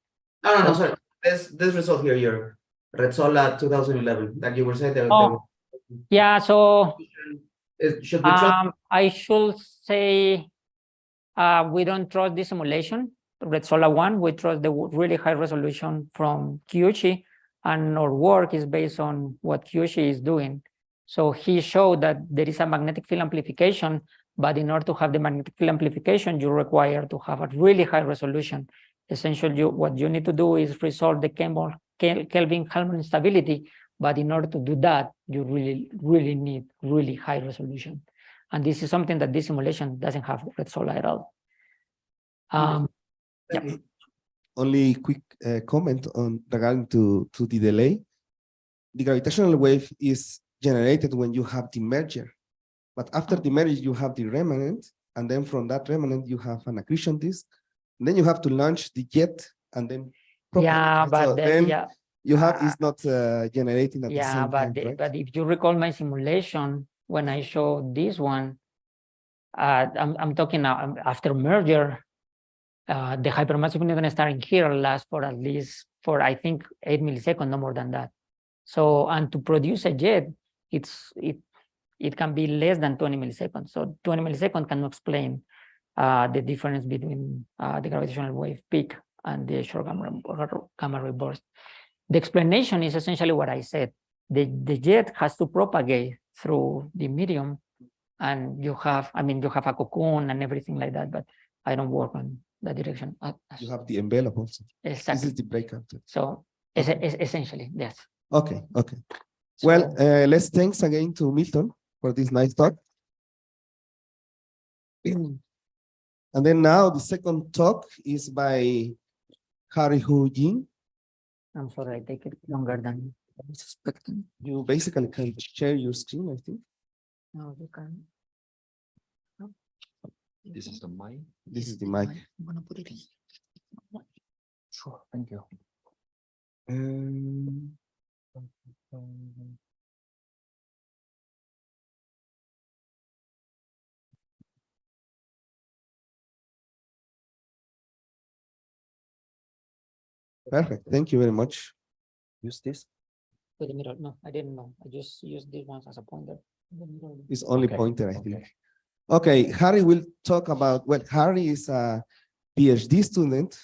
F: No, sorry. This result here, your Rezzolla 2011, that you were saying that.
A: Oh, yeah. So
F: should we trust?
A: I should say we don't trust the simulation. Rezzolla 1, we trust the really high resolution from Kyuchi, and our work is based on what Kyuchi is doing. So he showed that there is a magnetic field amplification, but in order to have the magnetic field amplification, you require to have a really high resolution. Essentially, what you need to do is resolve the Kelvin-Kalman instability, but in order to do that, you really need really high resolution. And this is something that this simulation doesn't have Rezzolla at all. Yeah.
C: Only quick comment on regarding to the delay. The gravitational wave is generated when you have the merger, but after the merger you have the remnant, and then from that remnant you have an accretion disk, and then you have to launch the jet, and then
A: yeah, but
C: so then
A: yeah,
C: you have is not generating at the same time, right?
A: But if you recall my simulation when I showed this one, I'm talking now after merger. The hypermassive neutron star in here lasts for at least I think 8 milliseconds, no more than that. So, and to produce a jet, it can be less than 20 milliseconds. So 20 milliseconds cannot explain the difference between the gravitational wave peak and the short gamma ray burst. The explanation is essentially what I said. The jet has to propagate through the medium, and you have a cocoon and everything like that, but I don't work on that direction.
C: You have the envelope also.
A: Exactly.
C: This is the breakout.
A: So
C: okay.
A: Essentially, yes.
C: Okay.
A: So,
C: well, let's thanks again to Milton for this nice talk. And then now the second talk is by Harry Hu Jin.
A: I'm sorry, I take it longer than I was expecting.
C: You basically can share your screen, I think.
A: No, you can.
G: This is the mic.
C: This is the mic.
A: I'm gonna put it in.
G: Sure, thank you.
C: Perfect. Thank you very much. Use this.
A: To the middle. No, I didn't know. I just used these ones as a pointer.
C: It's only
G: Okay.
C: pointer, I think. Okay, Harry will talk about, well, Harry is a PhD student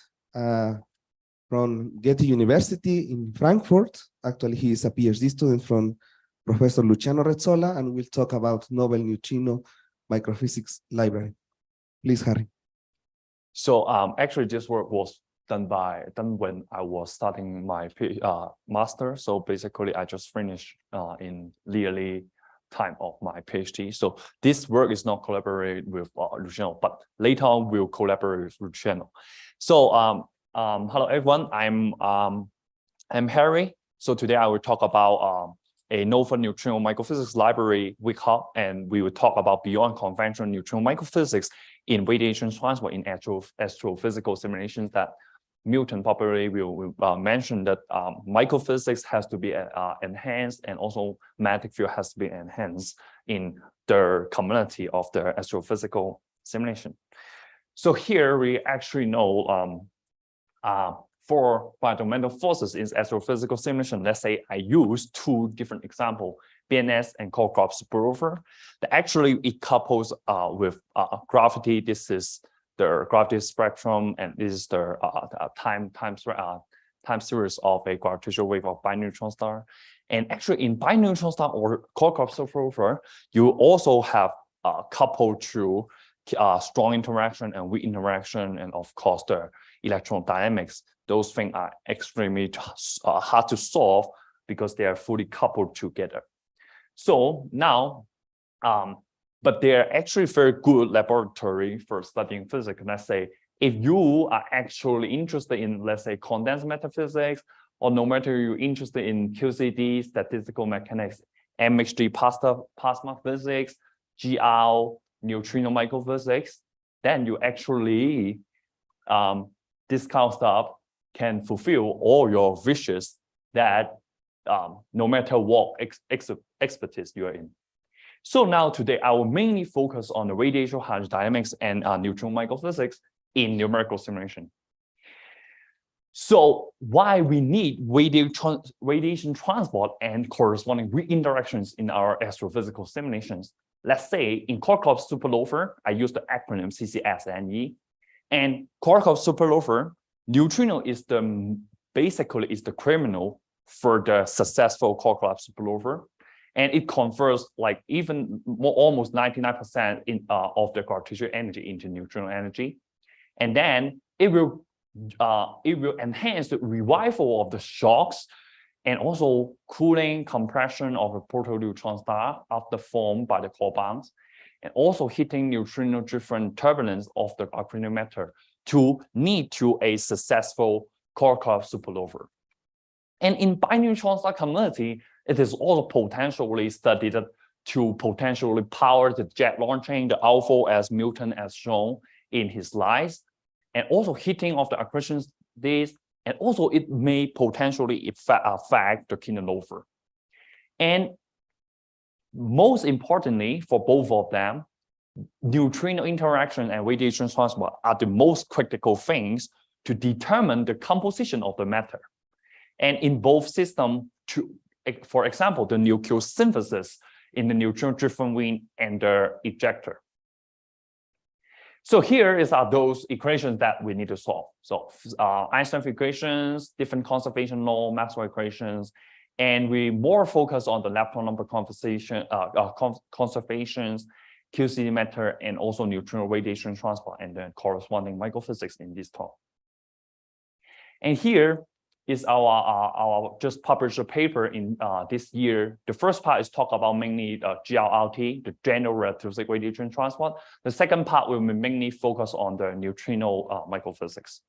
C: from Goethe University in Frankfurt. Actually, he is a PhD student from Professor Luciano Rezzolla, and we'll talk about novel neutrino microphysics library. Please, Harry.
G: So actually this work was done when I was starting my master. So basically I just finished in the early time of my PhD. So this work is not collaborated with Luciano, but later on we'll collaborate with Luciano. So hello everyone, I'm Harry. So today I will talk about a novel neutrino microphysics library we have, and we will talk about beyond conventional neutrino microphysics in radiation transfer in astrophysical simulations that Milton probably will mention that microphysics has to be enhanced, and also magnetic field has to be enhanced in the community of the astrophysical simulation. So here we actually know for fundamental forces in astrophysical simulation. Let's say I use two different examples BNS and Kirchhoff superover. Actually, it couples with gravity. This is the gravity spectrum, and this is the time series of a gravitational wave of bineutron star. And actually, in bineutron star or Kirchhoff superover, you also have coupled to strong interaction and weak interaction, and of course the electron dynamics. Those things are extremely hard to solve because they are fully coupled together. So now, but they are actually very good laboratory for studying physics. Let's say if you are actually interested in, let's say, condensed matter physics, or no matter you're interested in QCD, statistical mechanics, MHD plasma physics, GR, neutrino microphysics, then you actually, this kind of stuff can fulfill all your wishes that no matter what expertise you are in. So now today, I will mainly focus on the radiation hydrodynamics and neutrino microphysics in numerical simulation. So why we need radiation transport and corresponding interactions in our astrophysical simulations. Let's say in Kirchhoff superover, I use the acronym CCSNE, and Kirchhoff superover, neutrino is basically the criminal for the successful Kirchhoff superover, and it converts like even more, almost 99% of the gravitational energy into neutrino energy, and then it will enhance the revival of the shocks and also cooling compression of a proto-neutron star after formed by the core bonds, and also hitting neutrino-driven turbulence of the gravitational matter to lead to a successful Kirchhoff superover. And in bineutron star community, it is also potentially studied to potentially power the jet launching, the alpha as Milton has shown in his slides, and also hitting of the accretion days, and also it may potentially affect the kinetolover. And most importantly, for both of them, neutrino interaction and radiation transport are the most critical things to determine the composition of the matter. And in both systems, for example, the nucleosynthesis in the neutrino-driven wind and the ejector. So here are those equations that we need to solve. So Einstein equations, different conservation law, Maxwell equations, and we more focus on the lepton number conservations, QCD matter, and also neutrino radiation transport, and then corresponding microphysics in this talk. And here is our just published paper in this year. The first part is talk about mainly GRLT, the general relativistic radiation transport. The second part will mainly focus on the neutrino microphysics.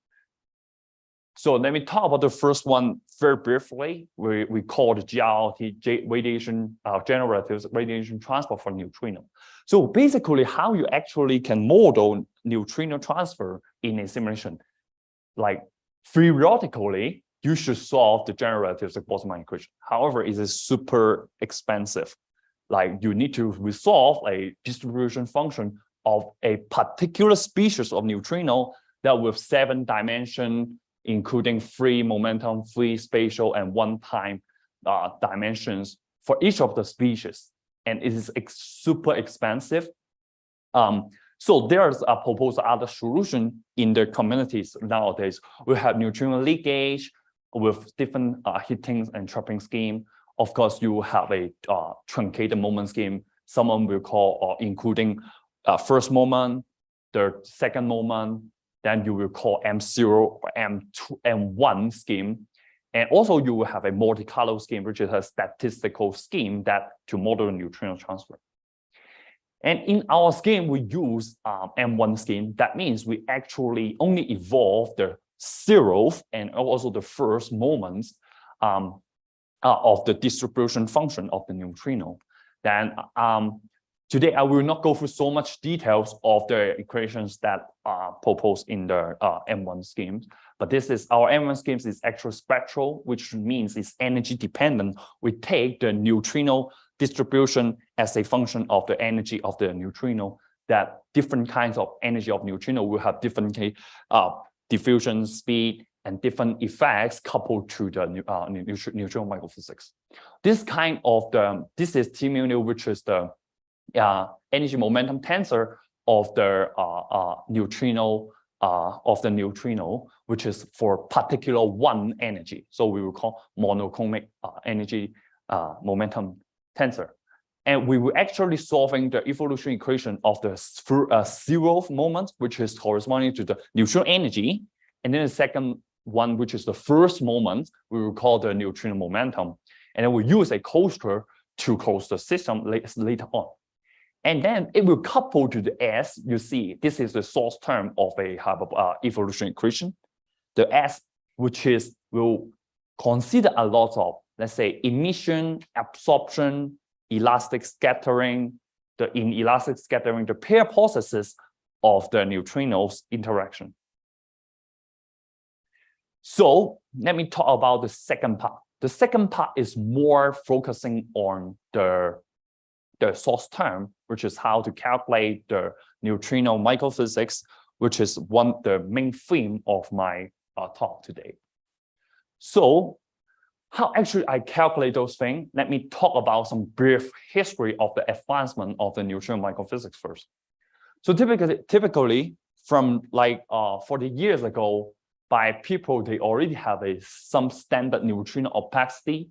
G: So let me talk about the first one very briefly. We call the GRLT radiation, general relativistic radiation transport for neutrino. So basically how you actually can model neutrino transfer in a simulation. Like theoretically, you should solve the general relativistic Boltzmann equation. However, it is super expensive. Like you need to resolve a distribution function of a particular species of neutrino that with 7 dimensions, including 3 momentum, 3 spatial, and 1 time dimensions for each of the species. And it is super expensive. So there's a proposed other solution in the communities nowadays. We have neutrino leakage with different heating and trapping scheme. Of course, you have a truncated moment scheme. Someone will call including first moment, the second moment, then you will call M0 or M2, M1 scheme. And also you will have a multicolor scheme, which is a statistical scheme that to model the neutrino transfer. And in our scheme, we use M1 scheme. That means we actually only evolve the 0th and also the first moments of the distribution function of the neutrino. Then today I will not go through so much details of the equations that are proposed in the M1 schemes, but this is our M1 schemes is actual spectral, which means it's energy dependent. We take the neutrino distribution as a function of the energy of the neutrino, that different kinds of energy of neutrino will have different diffusion speed and different effects coupled to the neutrino microphysics. This is T mu nu, which is the energy momentum tensor of the neutrino, which is for particular one energy. So we will call monochromic energy momentum tensor. And we were actually solving the evolution equation of the zeroth moment, which is corresponding to the neutrino energy. And then the second one, which is the first moment, we will call the neutrino momentum. And then we use a coaster to close the system later on. And then it will couple to the S. You see, this is the source term of a evolution equation. The S, which will consider a lot of, let's say, emission, absorption, elastic scattering, the inelastic scattering, the pair processes of the neutrinos interaction. So let me talk about the second part. The second part is more focusing on the source term, which is how to calculate the neutrino microphysics, which is the main theme of my talk today. So how actually I calculate those things? Let me talk about some brief history of the advancement of the neutrino microphysics first. So typically from like 40 years ago, by people, they already have some standard neutrino opacity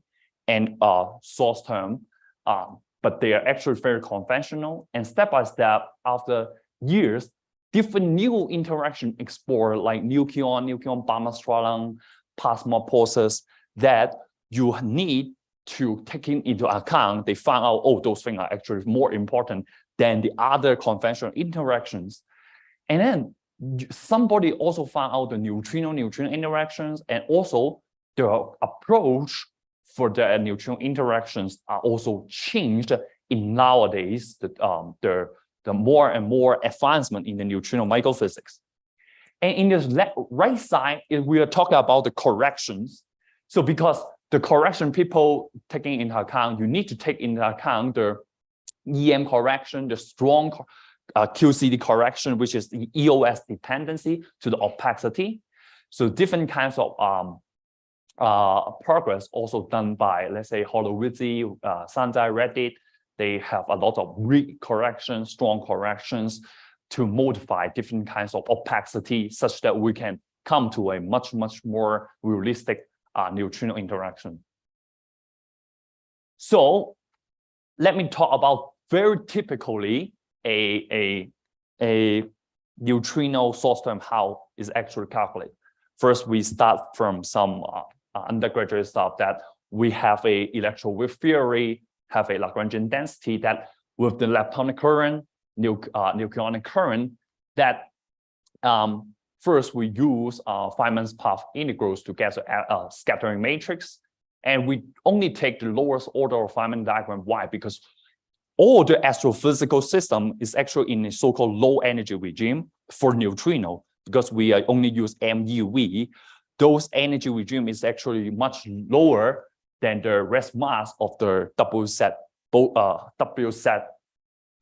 G: and source term, but they are actually very conventional. And step by step, after years, different new interaction explored like nucleon Balmer-Strahlung, plasma process that you need to take into account. They found out, oh, those things are actually more important than the other conventional interactions. And then somebody also found out the neutrino interactions, and also the approach for the neutrino interactions are also changed in nowadays, the more and more advancement in the neutrino microphysics. And in the right side, we are talking about the corrections. So because the correction people taking into account, you need to take into account the EM correction, the strong QCD correction, which is the EOS dependency to the opacity. So different kinds of progress also done by, let's say, Horowitz, Sanjay Reddy. They have a lot of weak corrections, strong corrections to modify different kinds of opacity such that we can come to a much more realistic neutrino interaction. So let me talk about very typically a neutrino source term, how is actually calculated. First, we start from some undergraduate stuff that we have a electron-wave theory, have a Lagrangian density that with the leptonic current, nucleonic current, that first we use Feynman's path integrals to get a scattering matrix. And we only take the lowest order of Feynman diagram. Why? Because all the astrophysical system is actually in a so-called low energy regime for neutrino, because we only use MeV. Those energy regime is actually much lower than the rest mass of the W set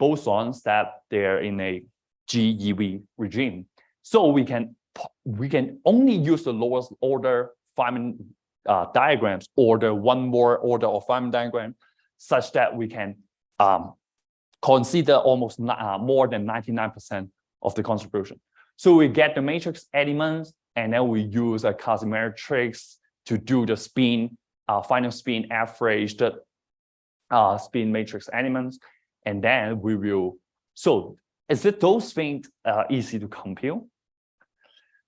G: bosons that they're in a GeV regime. So we can only use the lowest order Feynman diagrams, or the one more order of Feynman diagram, such that we can consider almost more than 99% of the contribution. So we get the matrix elements, and then we use a Cauchy-matrix to do the spin, final spin averaged spin matrix elements. And then we will, so is it those things easy to compute?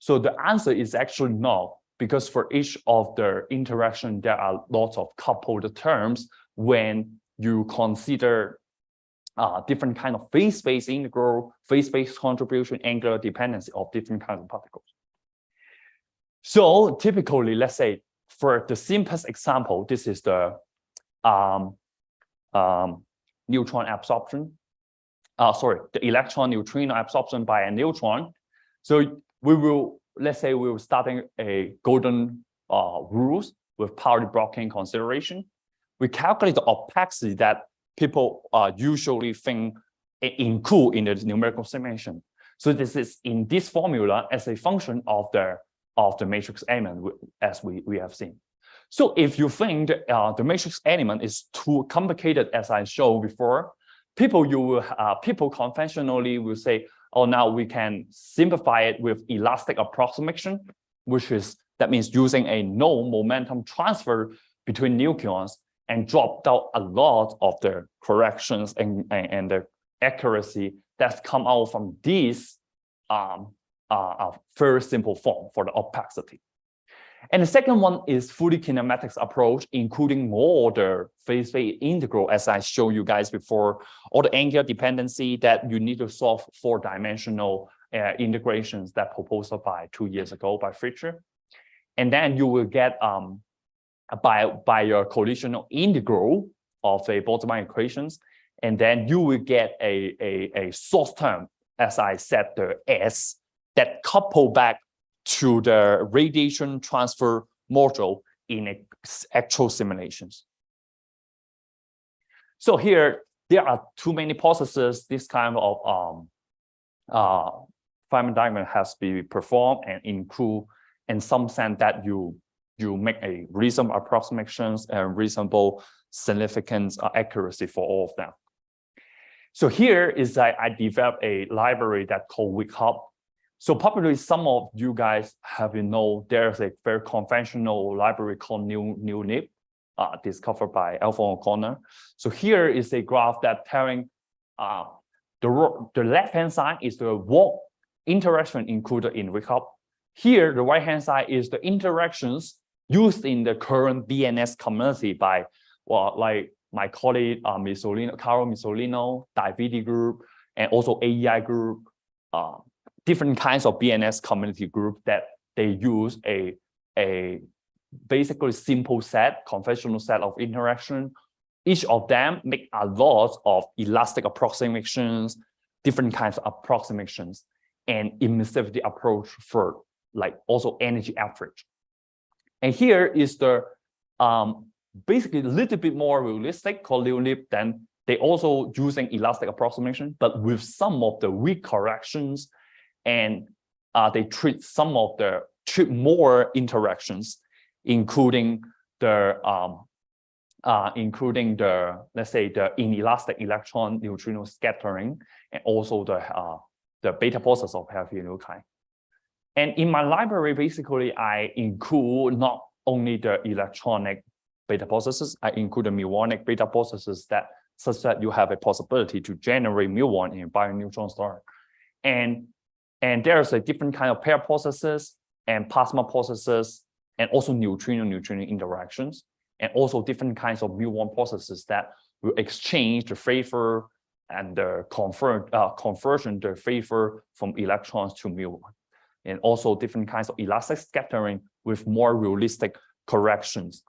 G: So the answer is actually no, because for each of the interaction, there are lots of coupled terms when you consider different kind of phase space integral, phase space contribution, angular dependency of different kinds of particles. So typically, let's say for the simplest example, this is the neutron absorption. The electron neutrino absorption by a neutron. So we will, let's say we will starting a golden rules with power blocking consideration. We calculate the opacity that people usually think include in the numerical summation. So this is in this formula as a function of the of the matrix element as we have seen. So if you think that, the matrix element is too complicated, as I showed before, people conventionally will say, oh, now we can simplify it with elastic approximation, that means using a no momentum transfer between nucleons and dropped out a lot of the corrections and the accuracy that's come out from these very simple form for the opacity. And the second one is fully kinematics approach, including more the phase-phase integral, as I showed you guys before, or the angular dependency that you need to solve four-dimensional integrations that proposed by 2 years ago by Fischer. And then you will get by your collisional integral of a Boltzmann equations, and then you will get a source term, as I said, the S, that couple back to the radiation transfer module in actual simulations. So here, there are too many processes. This kind of Feynman diagram has to be performed and include in some sense that you make a reasonable approximations and reasonable significance accuracy for all of them. So here is I developed a library that called WIGHUB. So probably some of you guys have there's a very conventional library called NeoNIP, discovered by Alphonse O'Connor. So here is a graph that telling the left-hand side is the what interaction included in WIGHUB. Here, the right-hand side is the interactions used in the current BNS community by, well, like my colleague Carlo Missolino, Davide group, and also AEI group, different kinds of BNS community group that they use a basically simple set, conventional set of interaction. Each of them make a lot of elastic approximations, different kinds of approximations, and emissivity approach for like also energy average. And here is the basically a little bit more realistic called NeoNIP. Then they also using elastic approximation, but with some of the weak corrections, and they treat more interactions, including the let's say the inelastic electron neutrino scattering, and also the beta process of heavy nuclei. And in my library, basically, I include not only the electronic beta processes, I include the muonic beta processes such that you have a possibility to generate muon in a bioneutron star. And there's a different kind of pair processes and plasma processes, and also neutrino-neutrino interactions, and also different kinds of muon processes that will exchange the favor and the conversion the favor from electrons to muon, and also different kinds of elastic scattering with more realistic corrections.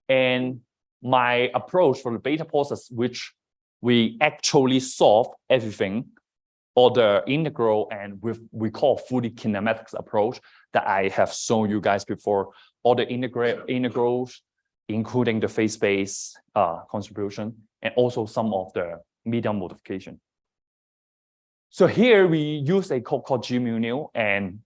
G: And my approach for the beta process, which we actually solve everything, or the integral, and we call fully kinematics approach that I have shown you guys before, all the integrals, including the phase space contribution, and also some of the medium modification. So here we use a code called G-mu-nu, and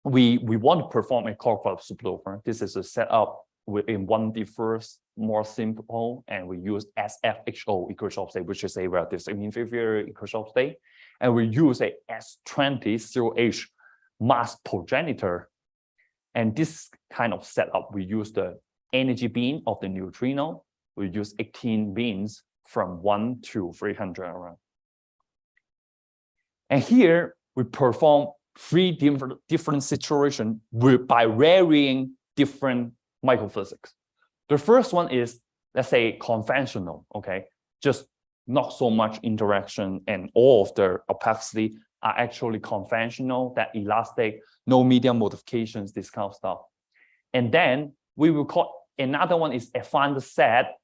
G: we want to perform a Korthoff superloader. This is a setup within 1D first, more simple, and we use SFHO equation state, which is a relative inferior equation state. And we use a S20 mass progenitor. And this kind of setup, we use the energy beam of the neutrino. We use 18 beams from 1 to 300 around. And here we perform 3 different situations by varying different microphysics. The first one is, let's say, conventional, okay? Just not so much interaction, and all of the opacity are actually conventional, that elastic, no medium modifications, this kind of stuff. And then we will call another one is advanced set.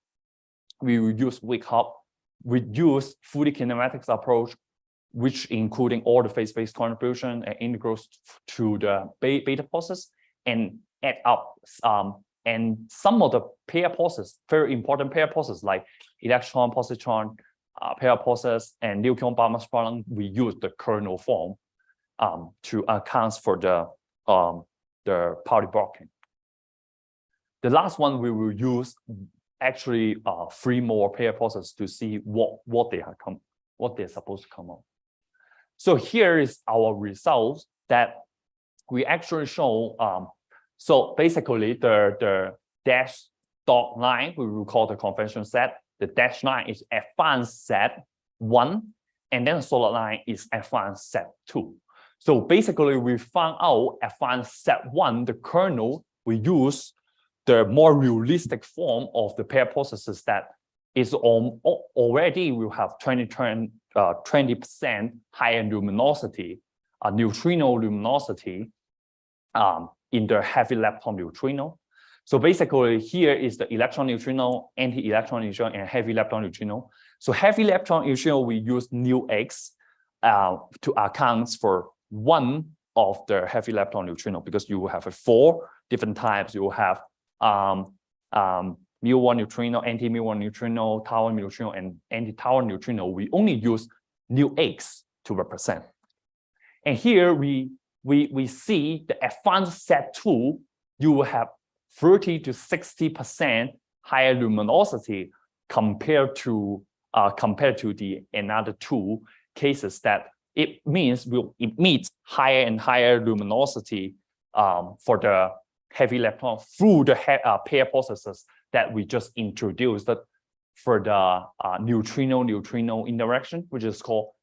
G: We will use WIGHUB. We use fully kinematics approach, which including all the phase-space contribution and integrals to the beta process, and add up and some of the pair process, very important pair process like electron positron pair process and nucleon Balmer spiraling, we use the kernel form to account for the the Pauli blocking. The last one we will use actually 3 more pair processes to see what they're supposed to come out. So here is our results that we actually show. So basically the dash dot line we will call the conventional set. The dash line is advanced set 1, and then the solid line is advanced set 2. So basically we found out advanced set 1, the kernel, we use the more realistic form of the pair processes that is already will have 20% higher luminosity, neutrino luminosity in the heavy lepton neutrino. So basically here is the electron neutrino, anti-electron neutrino, and heavy lepton neutrino. So heavy lepton neutrino, we use nu x to account for one of the heavy lepton neutrino, because you will have 4 different types. You will have mu1 neutrino, anti-mu1 neutrino, tau1 neutrino, and anti-tau1 neutrino. We only use nu x to represent. And here we see the advanced set 2, you will have 30 to 60% higher luminosity compared to the another 2 cases that it means it meets higher and higher luminosity for the heavy lepton through the pair processes that we just introduced for the neutrino-neutrino interaction, which is called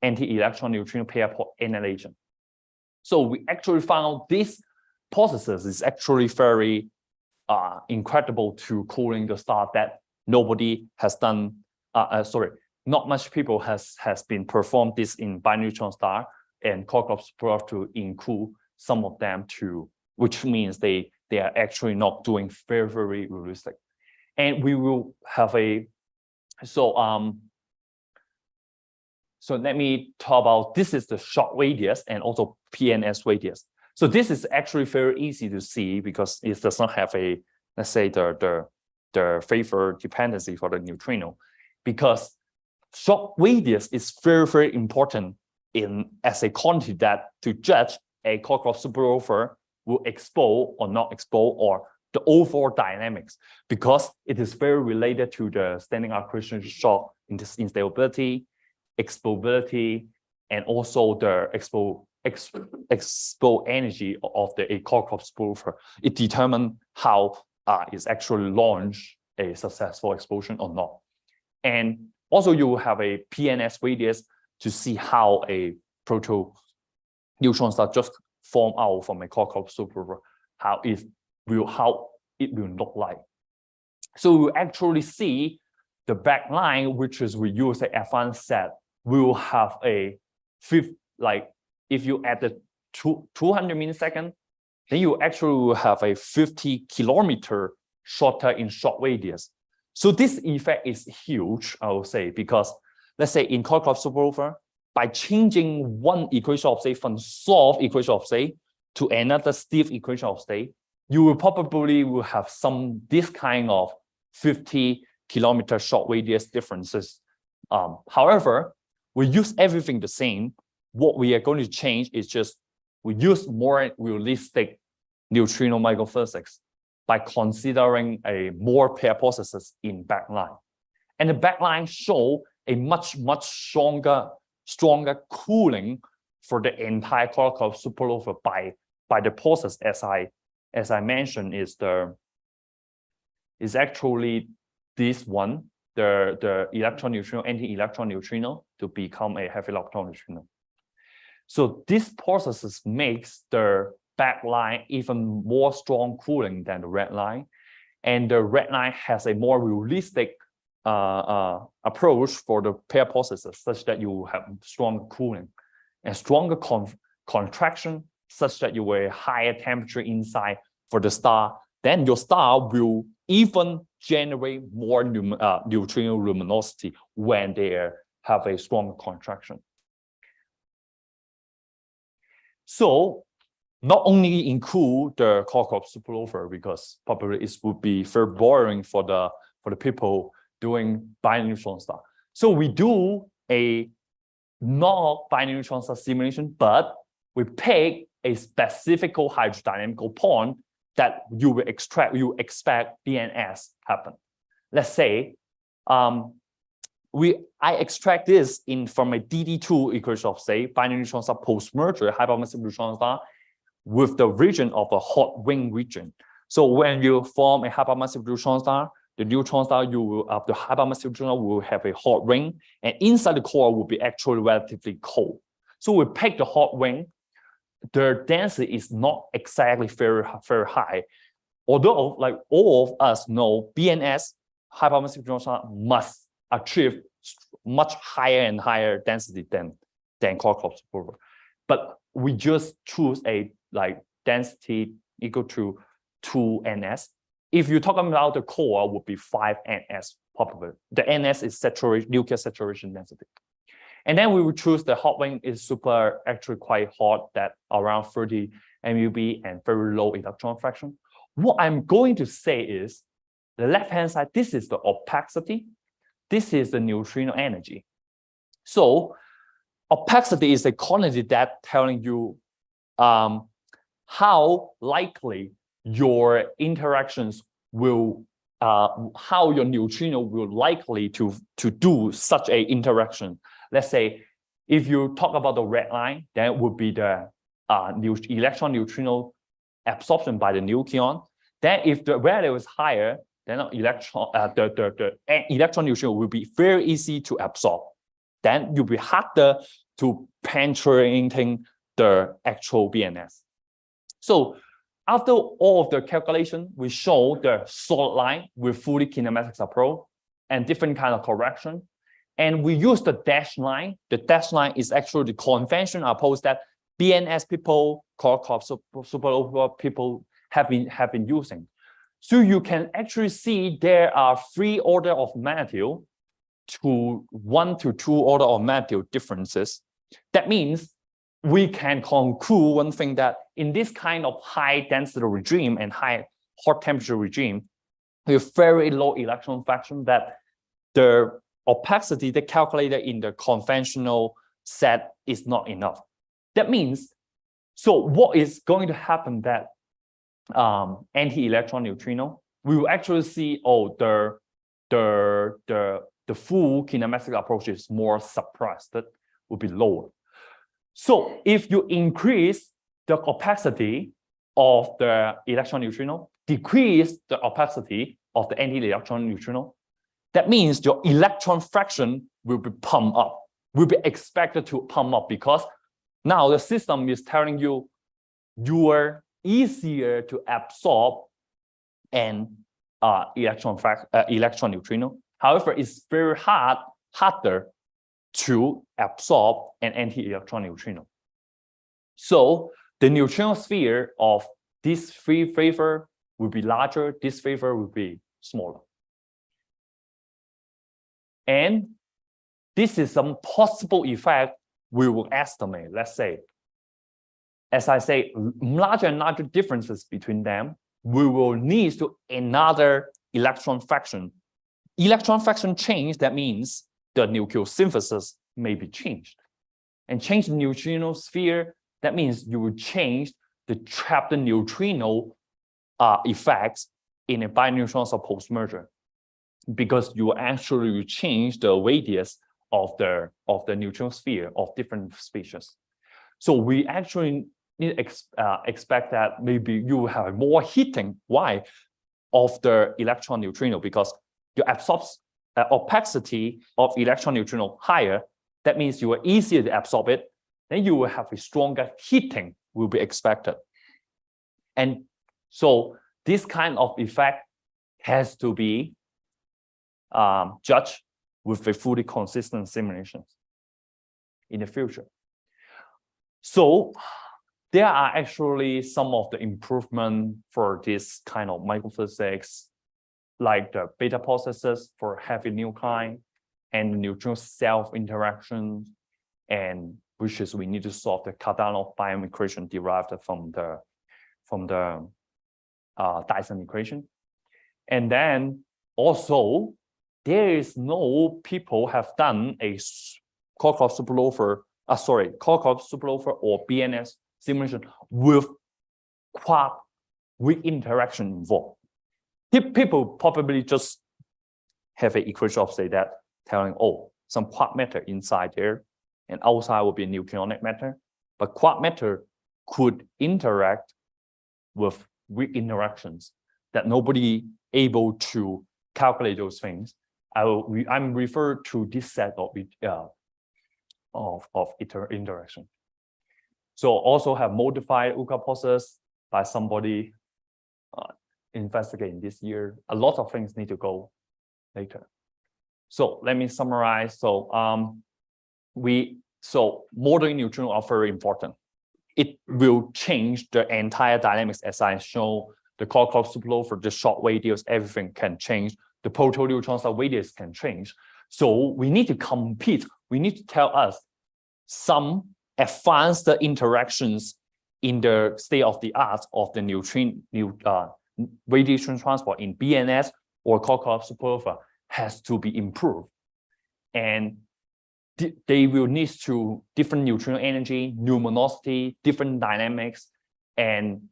G: anti-electron neutrino pair annihilation. So we actually found this processes is actually very incredible to cooling the star that nobody has done. Not much people has been performed this in bi-neutron star, and Cockcroft supernovae to include some of them too, which means they are actually not doing very, very realistic. And we will have so let me talk about, this is the short radius and also PNS radius. So this is actually very easy to see because it does not have a, let's say, the favor dependency for the neutrino, because short radius is very, very important as a quantity that to judge a Cockcroft supernova will expose or not expose, or the overall dynamics, because it is very related to the standing accretion shock instability, explosibility, and also the expo energy of the Cockcroft supernova. It determines how is actually launch a successful explosion or not. And also you will have a PNS radius to see how a proto neutron star just form out from a Cockcroft supernova, how it will look like. So we actually see the back line, which is we use the advanced set, will have a if you add the 200 milliseconds, then you actually will have a 50 kilometer shorter in short radius. So this effect is huge, I will say, because let's say in Cockcroft supernova, by changing one equation of state from soft equation of state to another stiff equation of state, you will probably have this kind of 50 kilometer short radius differences. However, we use everything the same. What we are going to change is just we use more realistic neutrino microphysics by considering a more pair processes in backline. And the backline show a much stronger cooling for the entire Cockcroft supernova by the process as I mentioned is actually this one, the electron neutrino, anti-electron neutrino to become a heavy lepton neutrino. So this processes makes the back line even more strong cooling than the red line, and the red line has a more realistic approach for the pair processes, such that you will have strong cooling and stronger contraction, such that you will have higher temperature inside for the star. Then your star will even generate more neutrino luminosity when they have a strong contraction. So not only include the Cockcroft supernova, because probably it would be very boring for the people doing binary neutron star. So we do a not binary neutron star simulation, but we pick a specific hydrodynamical point that you expect BNS happen. Let's say I extract this from a DD2 equation of, say, binary neutron star post-merger hypermassive neutron star with the region of a hot ring region. So when you form a hypermassive neutron star, the neutron star the hypermassive neutron star will have a hot ring, and inside the core will be actually relatively cold. So we pick the hot ring. The density is not exactly very high. Although, like all of us know, BNS hypermassive neutron star must achieve much higher and higher density than core-close supernova. But we just choose a density equal to 2ns. If you talk about the core, would be 5ns probably. The ns is nuclear saturation density. And then we will choose the hot ring is actually quite hot, that around 30 MeV and very low electron fraction. What I'm going to say is the left-hand side, this is the opacity. This is the neutrino energy. So opacity is a quantity that telling you how likely your interactions will, how your neutrino will likely to do such a interaction. Let's say if you talk about the red line, then it would be the electron neutrino absorption by the nucleon. Then if the value is higher, then the electron neutrino will be very easy to absorb. Then you'll be harder to penetrating the actual BNS. So after all of the calculation, we show the solid line with fully kinematics approach and different kind of correction. And we use the dashed line. The dashed line is actually the conventional approach that BNS people, core-close supernova people have been using. So you can actually see there are 3 orders of magnitude to 1 to 2 orders of magnitude differences. That means we can conclude one thing, that in this kind of high density regime and high hot temperature regime with very low electron fraction, that the opacity they calculated in the conventional set is not enough. That means, so what is going to happen that anti-electron neutrino, we will actually see, oh, the full kinematic approach is more suppressed, that will be lower. So if you increase the opacity of the electron neutrino, decrease the opacity of the anti-electron neutrino, that means your electron fraction will be pumped up, will be expected to pump up, because now the system is telling you you are easier to absorb an electron neutrino. However, it's very harder to absorb an anti-electron neutrino. So the neutrino sphere of this flavor will be larger, this flavor will be smaller. And this is some possible effect we will estimate. Let's say, as I say, larger and larger differences between them, we will need to another electron fraction. Electron fraction change, that means the nucleosynthesis may be changed. And change the neutrino sphere, that means you will change the trapped neutrino effects in a binary neutron star post-merger, because you actually change the radius of the neutrino sphere of different species. So we actually need expect that maybe you will have more heating. Why? Of the electron neutrino, because your opacity of electron neutrino higher. That means you are easier to absorb it. Then you will have a stronger heating will be expected. And so this kind of effect has to be judged with a fully consistent simulations in the future. So there are actually some of the improvement for this kind of microphysics, like the beta processes for heavy nuclei and neutron self interaction, and which is we need to solve the Cardano biome equation derived from the Dyson equation. And then also there is no people have done a core-close supernova, core-close supernova or BNS simulation with quark weak interaction involved. People probably just have an equation of say that telling, oh, some quark matter inside there and outside will be nucleonic matter. But quark matter could interact with weak interactions that nobody able to calculate those things. I'm referred to this set of interaction. So also have modified UCA process by somebody investigating this year. A lot of things need to go later. So let me summarize. So modeling neutrino are very important. It will change the entire dynamics as I show. The core clock superflow for the short radius, everything can change. The proto-neutrons radius can change. So we need to compete. We need to tell us some advanced interactions in the state of the art of the neutrino radiation transport in BNS or core clock superflow has to be improved. And they will need to different neutrino energy, luminosity, different dynamics, and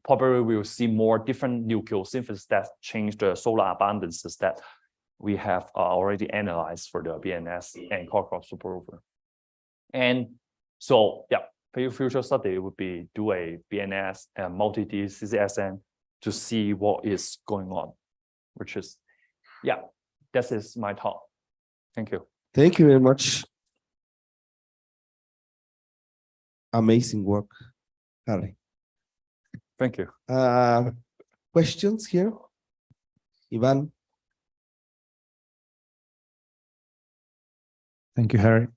G: probably we'll see more different nucleosynthesis that change the solar abundances that we have already analyzed for the BNS and core clock superflow. And so, yeah, future study would be do a BNS and multi-D CCSN to see what is going on, which is, yeah, that is my talk. Thank you.
C: Thank you very much. Amazing work, Harry.
G: Thank you.
C: Questions here? Ivan?
D: Thank you, Harry.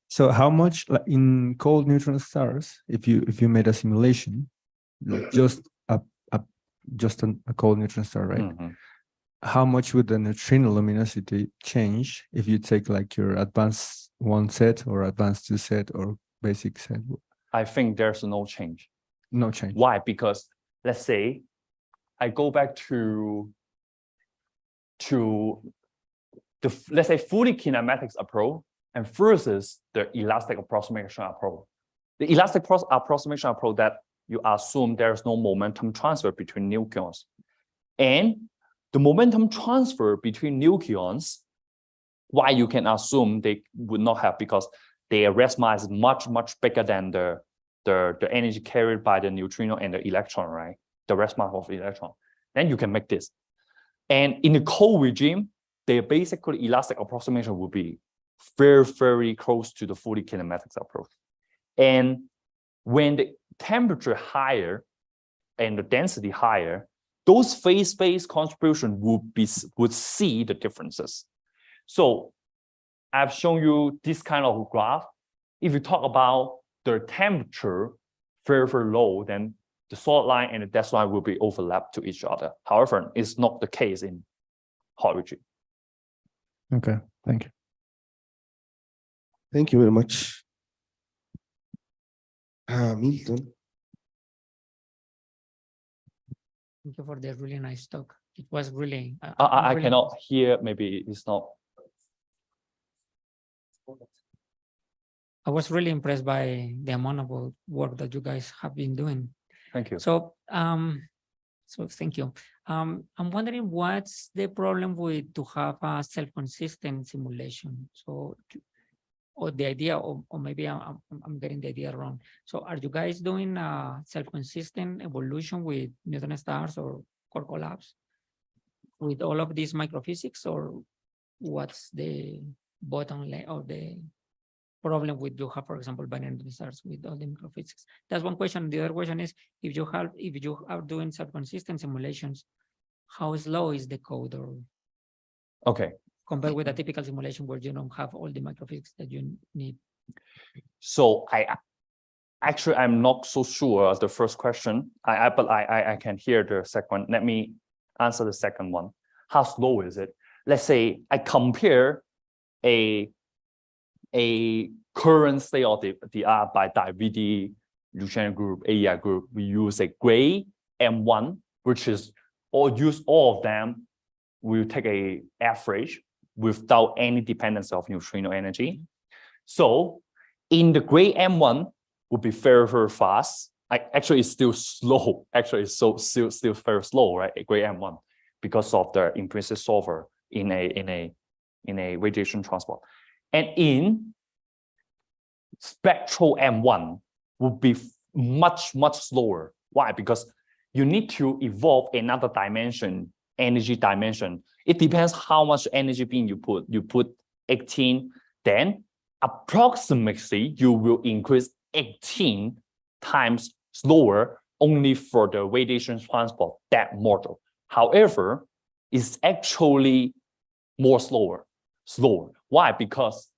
D: So how much in cold neutron stars, if you made a simulation, like just a cold neutron star, right?
G: Mm-hmm.
D: How much would the neutrino luminosity change if you take like your advanced 1 set or advanced 2 set or basic set?
G: I think there's no change.
D: No change.
G: Why? Because let's say I go back to the, let's say, fully kinematics approach and versus the elastic approximation approach. The elastic approximation approach that you assume there's no momentum transfer between nucleons. And the momentum transfer between nucleons, why you can assume they would not have, because their rest mass is much, much bigger than the energy carried by the neutrino and the electron, right? The rest mass of the electron. Then you can make this. And in the cold regime, the basically elastic approximation will be very, very close to the fully kinematics approach. And when the temperature higher and the density higher, those phase space contribution would see the differences. So I've shown you this kind of graph. If you talk about the temperature very, very low, then the solid line and the dashed line will be overlapped to each other. However, it's not the case in hot regime.
D: Okay, thank you.
C: Thank you very much. Milton.
A: Thank you for the really nice talk. It was really.
G: I
A: really
G: cannot hear, maybe it's not.
A: I was really impressed by the amount of work that you guys have been doing.
G: Thank you.
A: So, so thank you. I'm wondering what's the problem with to have a self-consistent simulation. So, or the idea, or maybe I'm getting the idea wrong. So, are you guys doing a self-consistent evolution with neutron stars or core collapse with all of these microphysics, or what's the bottom line of the problem with you have, for example, binary stars with all the microphysics? That's one question. The other question is, if you are doing self-consistent simulations, how slow is the code, or
G: Okay.
A: compared with a typical simulation where you don't have all the microphysics that you need?
G: So I'm not so sure of the first question. But I can hear the second one. Let me answer the second one. How slow is it? Let's say I compare a current state of the art by Davide, Luciano group, AEI group. We use a gray M1, which is use all of them. We'll take a average without any dependence of neutrino energy. So in the gray M1, would be very, very fast. Actually, it's still slow. Actually, it's still very slow, right? Gray M1, because of the implicit solver in a radiation transport. And in spectral M1 would be much, much slower. Why? Because you need to evolve another dimension, energy dimension. It depends how much energy beam you put. You put 18, then approximately you will increase 18 times slower only for the radiation transport, that model. However, it's actually more slower. Why? Because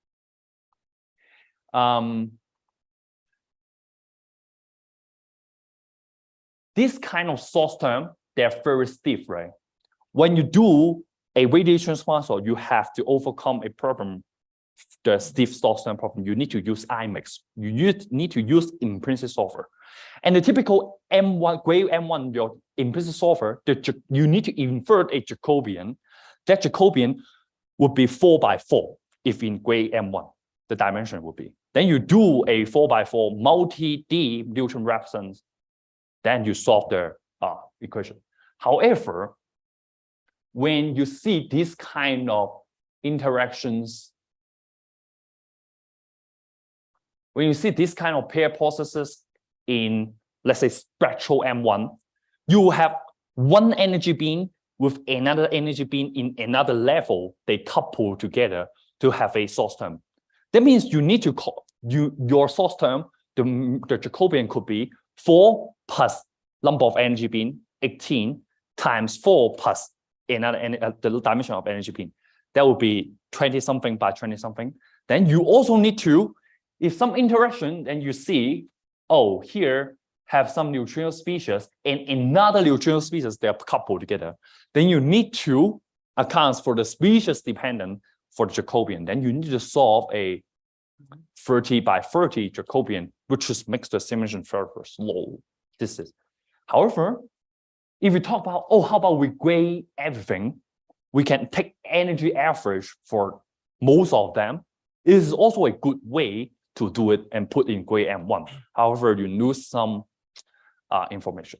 G: this kind of source term, they're very stiff, right? When you do a radiation transport, you have to overcome a problem, the stiff source term problem. You need to use IMAX. You need to use implicit solver. And the typical M1, gray M1, your implicit solver, you need to invert a Jacobian. That Jacobian would be 4 by 4 if in gray M1, the dimension would be. Then you do a 4 by 4 multi-D Newton represents, then you solve the equation. However, when you see this kind of interactions, when you see this kind of pair processes in, let's say, spectral M1, you have one energy beam with another energy beam in another level. They couple together to have a source term. That means you need to call your source term, the Jacobian could be 4 plus number of energy beam, 18 times 4 plus another the dimension of energy beam. That would be 20 something by 20 something. Then you also need to, if some interaction, then you see, oh, here have some neutrino species and another neutrino species, they are coupled together. Then you need to account for the species dependent for the Jacobian. Then you need to solve a 30 by 30 Jacobian, which just makes the simulation very, very slow. This is. However, if we talk about, oh, how about we grade everything? We can take energy average for most of them. It is also a good way to do it and put in gray M1. However, you lose some information.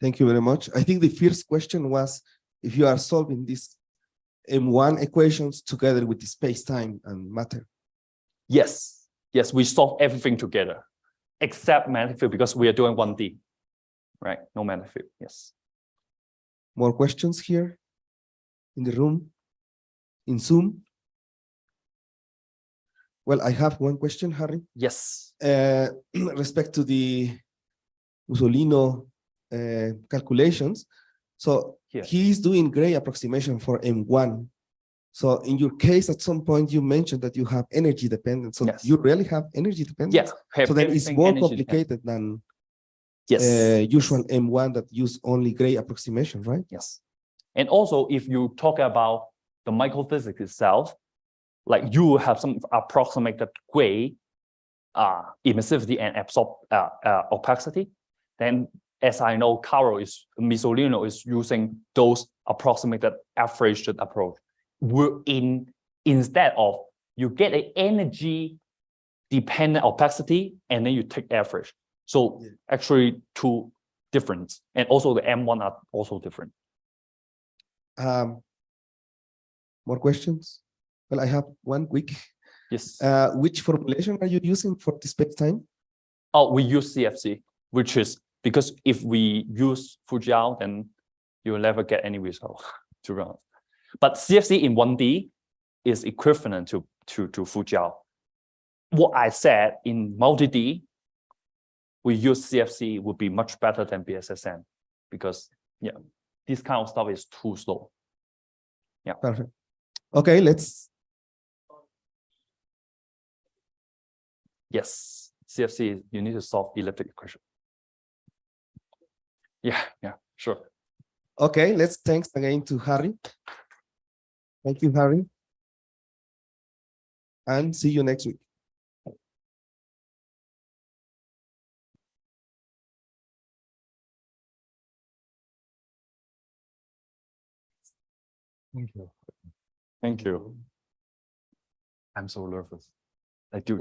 C: Thank you very much. I think the first question was if you are solving these M1 equations together with the space-time and matter.
G: Yes, we solve everything together, except magnetic field, because we are doing 1D, right? No magnetic field, yes.
C: More questions here in the room, in Zoom? Well, I have one question, Harry.
G: Yes.
C: Respect to the Musolino calculations. So
G: Here.
C: he's doing gray approximation for M1. So in your case, at some point you mentioned that you have energy dependence. So
G: Yes.
C: you really have energy dependence?
G: Yes.
C: So then it's more complicated than usual M1 that use only gray approximation, right?
G: Yes. And also, if you talk about the microphysics itself, like you have some approximated gray emissivity and opacity, then as I know, Musolino is using those approximated averaged approach. Instead of you get an energy dependent opacity and then you take average. So actually two different, and also the M1 are also different.
C: More questions? Well, I have one quick.
G: Yes.
C: Which formulation are you using for the space-time?
G: Oh, we use CFC, which is because if we use Fujao, then you will never get any result, to be honest. But CFC in 1D is equivalent to Fujao. What I said in multi-D, we use CFC would be much better than BSSM because this kind of stuff is too slow. Yeah.
C: Perfect. Okay, let's.
G: Yes, CFC, you need to solve elliptic equation. Yeah, sure.
C: Okay, let's thanks again to Harry. Thank you, Harry. And see you next week.
G: Thank you. I'm so nervous. like do